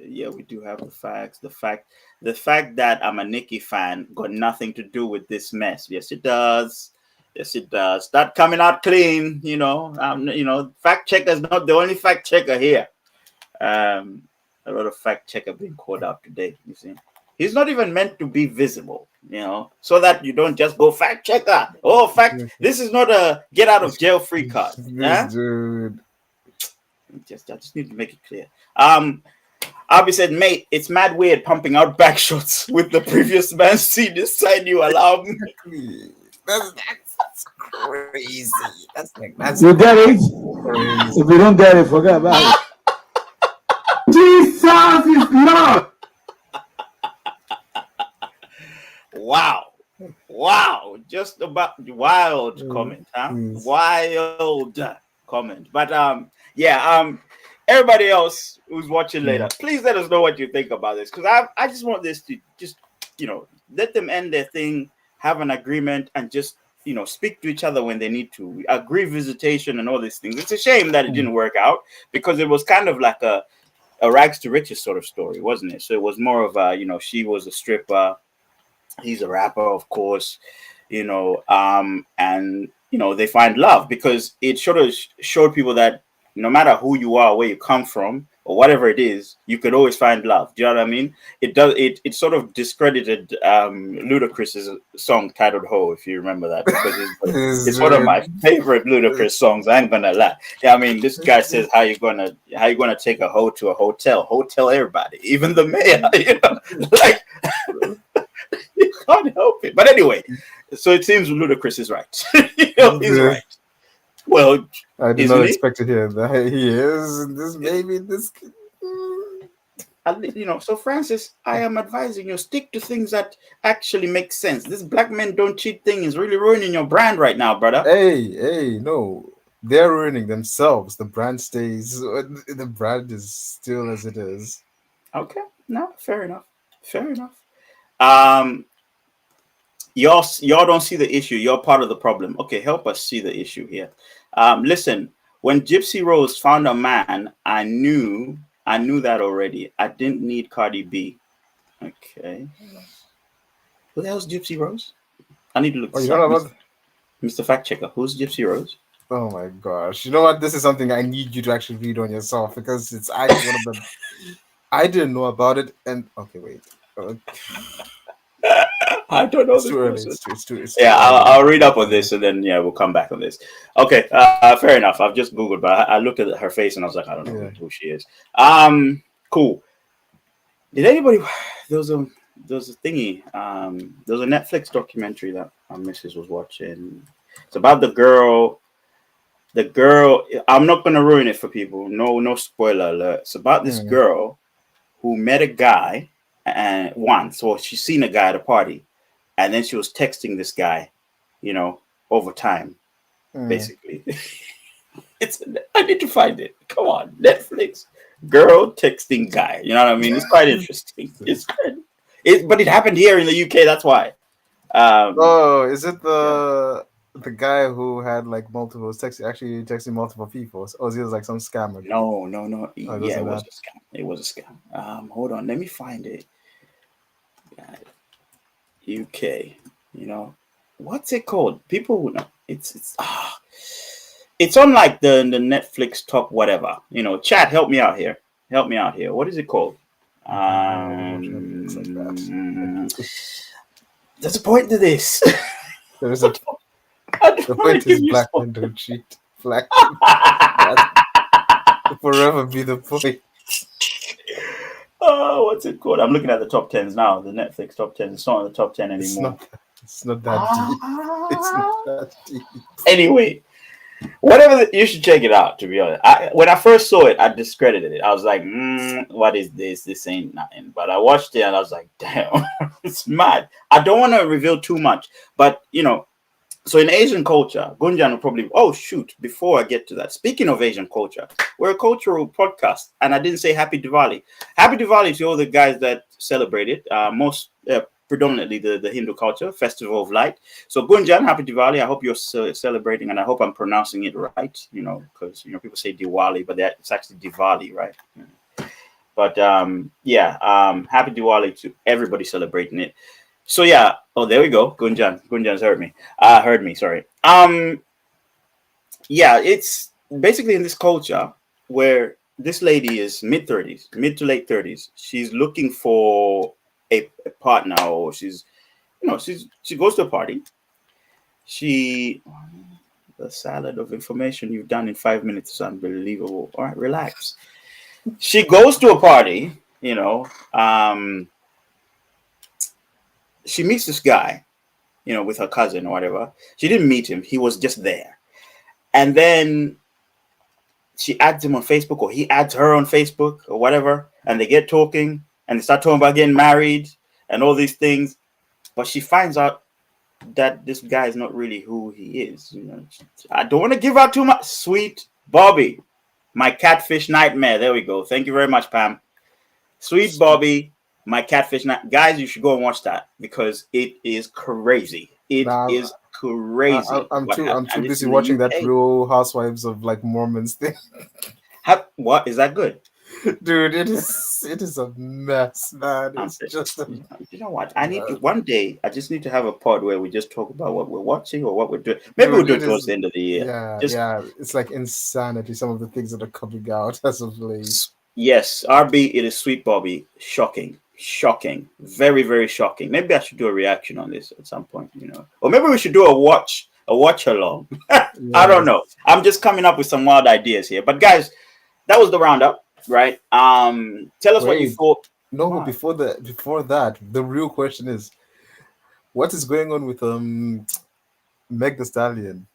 Yeah, we do have the facts. The fact that I'm a Nicki fan got nothing to do with this mess. Yes, it does. Start coming out clean. Fact checker is not the only fact checker here. A lot of fact checker being called out today. You see, he's not even meant to be visible. So that you don't just go fact checker. Oh, fact. This is not a get out of jail free card. Dude. I just need to make it clear. Abi said, mate, it's mad weird pumping out back shots with the previous man seat beside you. Allow me. That's crazy. You get it? If you don't get it, forget about it. Jesus is Lord. Wow. Just about wild comment, huh? Wild comment. But everybody else who's watching later, please let us know what you think about this, because I just want this to just let them end their thing, have an agreement, and just speak to each other when they need to, agree visitation and all these things. It's a shame that it didn't work out, because it was kind of like a rags to riches sort of story, wasn't it? So it was more of a, she was a stripper, he's a rapper, of course, and they find love, because it sort of showed people that no matter who you are, where you come from, or whatever it is, you could always find love. Do you know what I mean? It sort of discredited Ludacris's song titled "Ho," if you remember that, because it's one of my favorite Ludacris songs. I ain't gonna lie. Yeah, I mean, this guy says, how you gonna take a hoe to a hotel everybody, even the mayor, like you can't help it. But anyway, so it seems Ludacris is right. He's right. Well, I did not expect to hear that. He is this. So Francis, I am advising you, stick to things that actually make sense. This black men don't cheat thing is really ruining your brand right now, brother. Hey, no, they're ruining themselves. The brand stays. The brand is still as it is. Okay, no, fair enough. Y'all don't see the issue. You're part of the problem. Okay, help us see the issue here. Listen, when Gypsy Rose found a man, I knew that already. I didn't need Cardi B. Okay. Who the hell's Gypsy Rose? I need to look this up. Mr. Fact Checker, who's Gypsy Rose? Oh my gosh. You know what? This is something I need you to actually read on yourself, because it's actually one of the... I didn't know about it, and... Okay, wait. I don't know. It's too early. It's too I'll read up on this, and then we'll come back on this. Okay, fair enough. I've just Googled, but I looked at her face and I was like, I don't know who she is. Cool. Did anybody? There was a thingy. There was a Netflix documentary that my missus was watching. It's about the girl. The girl. I'm not going to ruin it for people. No spoiler alert. It's about this girl who met a guy once, or she's seen a guy at a party. And then she was texting this guy, over time, basically. I need to find it. Come on, Netflix. Girl texting guy. You know what I mean? It's quite interesting. But it happened here in the UK. That's why. Is it the guy who had like multiple texting multiple people? Or is he like some scammer? No. It was a scam. It was a scam. Hold on. Let me find it. UK, what's it called? People know. It's on like the Netflix top whatever. Chat, help me out here. What is it called? There's a point to this. There is a the point is black men don't cheat. Black will forever be the point. Oh, what's it called? I'm looking at the top 10s now. The Netflix top 10s. It's not in the top 10 anymore. It's not that deep. It's not that deep. Anyway, you should check it out, to be honest. When I first saw it, I discredited it. I was like, what is this? This ain't nothing. But I watched it and I was like, damn, it's mad. I don't want to reveal too much, but so in Asian culture, Gunjan will probably... Oh, shoot. Before I get to that, speaking of Asian culture, we're a cultural podcast, and I didn't say Happy Diwali. Happy Diwali to all the guys that celebrate it, predominantly the Hindu culture, Festival of Light. So Gunjan, Happy Diwali. I hope you're celebrating, and I hope I'm pronouncing it right, because, people say Diwali, but it's actually Diwali, right? But, Happy Diwali to everybody celebrating it. So there we go. Gunjan's heard me. Sorry. It's basically in this culture where this lady is mid to late 30s. She's looking for a partner, or she goes to a party. The salad of information you've done in 5 minutes is unbelievable. All right, relax. She goes to a party, she meets this guy, with her cousin or whatever. She didn't meet him. He was just there. And then she adds him on Facebook, or he adds her on Facebook or whatever. And they get talking and they start talking about getting married and all these things. But she finds out that this guy is not really who he is. I don't want to give out too much. Sweet Bobby, my catfish nightmare. There we go. Thank you very much, Pam. Sweet Bobby, my catfish night. Guys, you should go and watch that, because it is crazy. It is crazy. I'm what too happened. And it's busy in the watching that UK. Real Housewives of like Mormons thing. What is that good? Dude, it is a mess, man. It's just a You know what? I need to one day. I just need to have a pod where we just talk about what we're watching or what we're doing. Maybe we'll do it towards the end of the year. Yeah. It's like insanity. Some of the things that are coming out as of late. Yes, RB, it is Sweet Bobby. Shocking, very, very shocking. Maybe I should do a reaction on this at some point. Or maybe we should do a watch along. I don't know. I'm just coming up with some wild ideas here. But guys, that was the roundup, right? Tell us what you thought. No, before that, the real question is, what is going on with Meg the Stallion?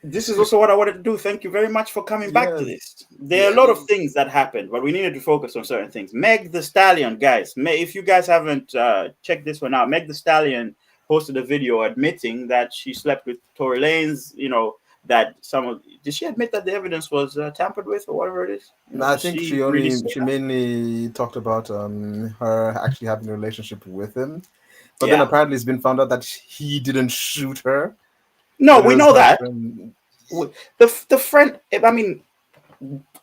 This is also what I wanted to do. Thank you very much for coming back to this. There are a lot of things that happened, but we needed to focus on certain things. Meg the Stallion, guys. If you guys haven't checked this one out, Meg the Stallion posted a video admitting that she slept with Tory Lanez. That did she admit that the evidence was tampered with or whatever it is? No, I think she mainly talked about her actually having a relationship with him, but then apparently it's been found out that he didn't shoot her. No, we know that. The friend, I mean,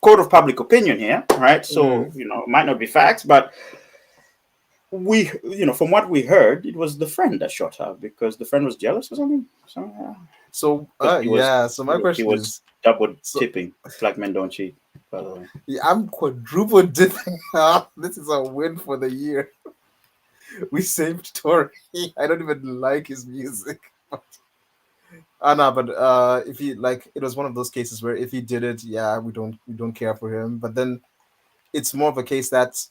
court of public opinion here, right? So, it might not be facts, but from what we heard, it was the friend that shot her because the friend was jealous or something. So my question is double tipping. Black men don't cheat, by the way. Yeah, I'm quadruple dipping. This is a win for the year. We saved Tory. I don't even like his music. But if he it was one of those cases where if he did it, we don't care for him. But then it's more of a case that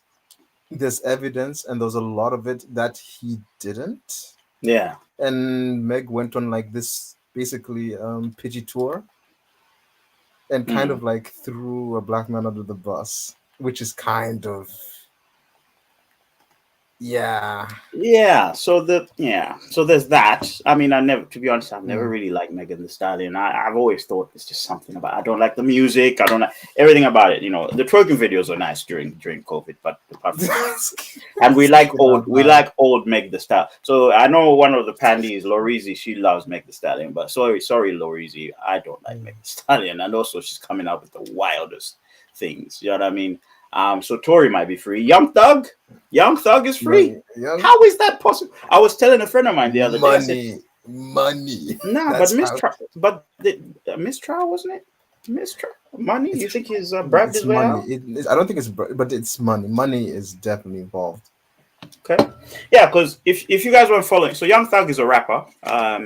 there's evidence and there's a lot of it that he didn't. Yeah. And Meg went on this basically pidgey tour and kind of threw a black man under the bus, which is kind of so there's that. I mean, to be honest, I've never really liked Megan Thee Stallion. I've always thought it's just something about I don't like the music, I don't like everything about it. The twerking videos are nice during COVID, but apart from and we like old Meg Thee Stallion. So I know one of the pandies, Lorizi, she loves Meg Thee Stallion, but sorry Lorizi, I don't like Meg Thee Stallion, and also she's coming out with the wildest things. You know what I mean? So Tory might be free. Young Thug is free. How is that possible? I was telling a friend of mine the other day. Money. Nah, but mistrial, wasn't it? Mistrial money. You think he's bribed his way out? I don't think it's, but it's money. Money is definitely involved. Okay, yeah, because if you guys weren't following, so Young Thug is a rapper.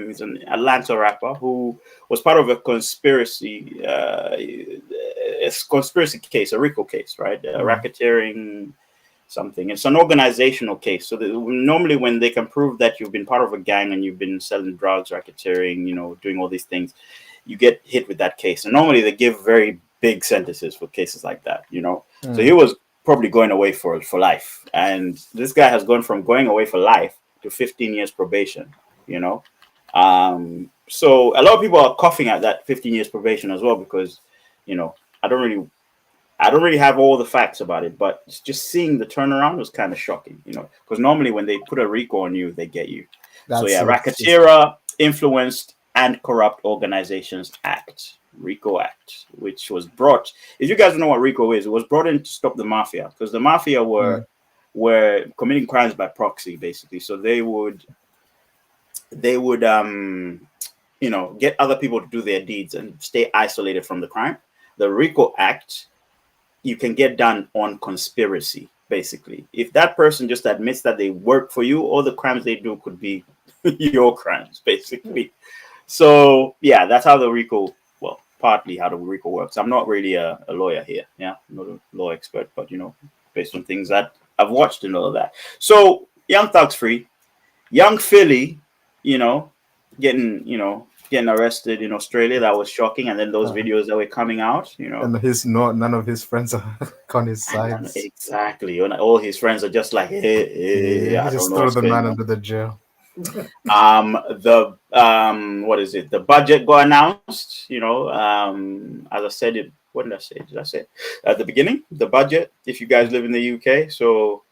He's an Atlanta rapper who was part of a conspiracy case, a RICO case, right? Racketeering something. It's an organizational case. So normally when they can prove that you've been part of a gang and you've been selling drugs, racketeering, doing all these things, you get hit with that case. And normally they give very big sentences for cases like that, So he was probably going away for life. And this guy has gone from going away for life to 15 years probation, So a lot of people are coughing at that 15 years probation as well because, I don't really have all the facts about it, but just seeing the turnaround was kind of shocking, because normally when they put a RICO on you, they get you. Racketeer, Influenced and Corrupt Organizations Act, RICO Act, which was brought. If you guys know what RICO is, it was brought in to stop the mafia because the mafia were committing crimes by proxy, basically. So they would get other people to do their deeds and stay isolated from the crime. The RICO Act, you can get done on conspiracy, basically. If that person just admits that they work for you, all the crimes they do could be your crimes, basically. So, yeah, that's how the RICO, partly how the RICO works. I'm not really a lawyer here. Yeah, I'm not a law expert, but, based on things that I've watched and all of that. So, Young Thug's free. Young Philly, getting arrested in Australia, that was shocking. And then those videos that were coming out, and none of his friends are on his side. Exactly. All his friends are just like, hey, I just throw the man under the jail. What is it? The budget got announced, as I said it. What did I say? Did I say at the beginning? The budget, if you guys live in the UK. So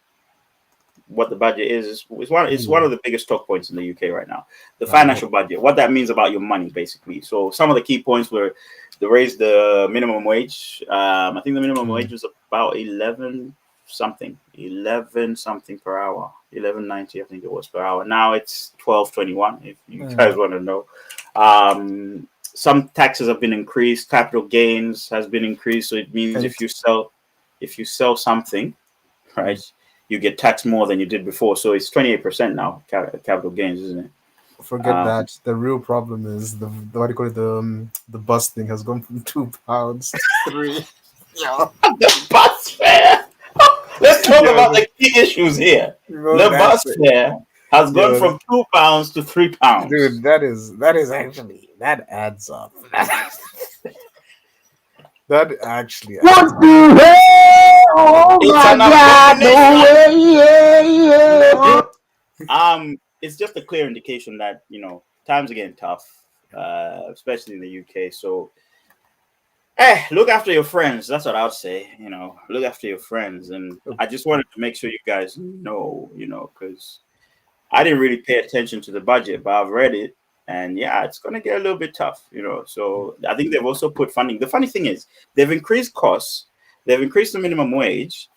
what the budget is. It's one of the biggest talk points in the UK right now. The financial budget, what that means about your money, basically. So some of the key points were they raised the minimum wage. I think the minimum wage was about 11 something per hour, 11.90 I think it was per hour. Now it's 12.21 if you guys want to know. Some taxes have been increased. Capital gains has been increased, so it means if you sell something, right, you get taxed more than you did before. So it's 28% now capital gains, isn't it? Forget that. The real problem is the what do you call it, the bus thing has gone from £2 to 3. The bus fare. Let's talk about the key issues here. The bus fare has gone from £2 to £3. Dude, that is actually, that adds up. That actually adds What up. the hell? Oh It's my an God! No way! Yeah. It's just a clear indication that times are getting tough, especially in the UK. So, look after your friends. That's what I would say. Look after your friends. And I just wanted to make sure you guys know, because I didn't really pay attention to the budget, but I've read it, and it's going to get a little bit tough, So I think they've also put funding. The funny thing is, they've increased costs, they've increased the minimum wage,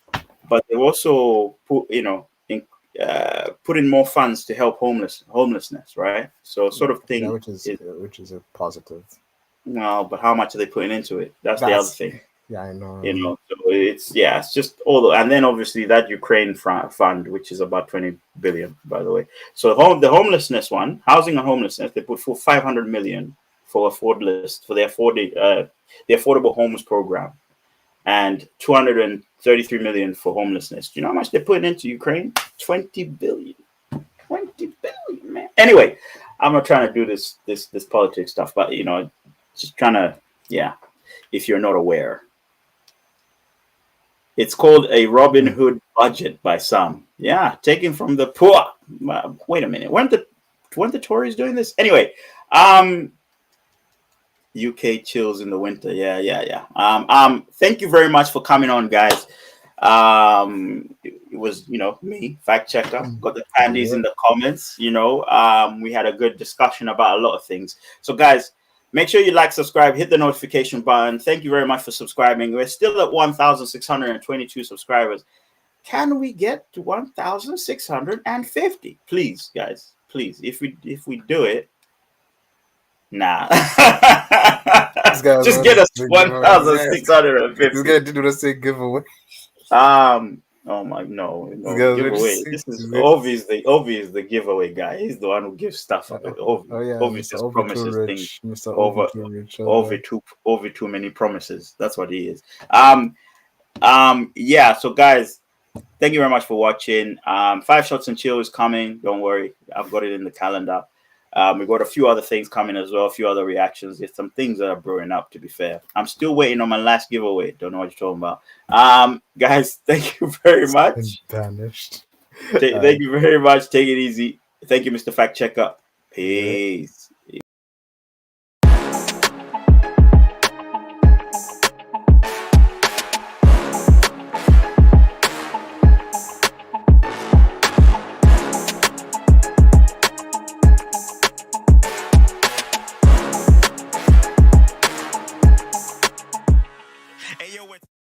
but they've also put, put in more funds to help homelessness, right? So sort of thing, which is a positive. Well, but how much are they putting into it? That's the other thing. Yeah, I know. So it's just and then obviously that Ukraine fund, which is about 20 billion, by the way. So the homelessness one, housing and homelessness, they put for 500 million for the affordable homes program, and 233 million for homelessness. Do you know how much they're putting into Ukraine? 20 billion. 20 billion, man. Anyway, I'm not trying to do this politics stuff, but just trying to, if you're not aware. It's called a Robin Hood budget by some. Yeah, taking from the poor. Wait a minute. Weren't the Tories doing this? Anyway, UK chills in the winter. Yeah. Thank you very much for coming on, guys. It was, me, fact checker, got the pandies in the comments, we had a good discussion about a lot of things. So guys, make sure you like, subscribe, hit the notification button. Thank you very much for subscribing. We're still at 1,622 subscribers. Can we get to 1,650? Please, guys, please. If we do it, nah. Just get us 1,650. This guy did not say giveaway. Oh my no giveaway. This is obviously the giveaway guy. He's the one who gives stuff. Obviously promises things over too many promises. That's what he is. So guys, thank you very much for watching. 5 Shots and Chill is coming. Don't worry, I've got it in the calendar. We've got a few other things coming as well, a few other reactions. There's some things that are brewing up, to be fair. I'm still waiting on my last giveaway. Don't know what you're talking about. Guys, thank you very much. Banished. Thank you very much. Take it easy. Thank you, Mr. Fact Checker. Peace.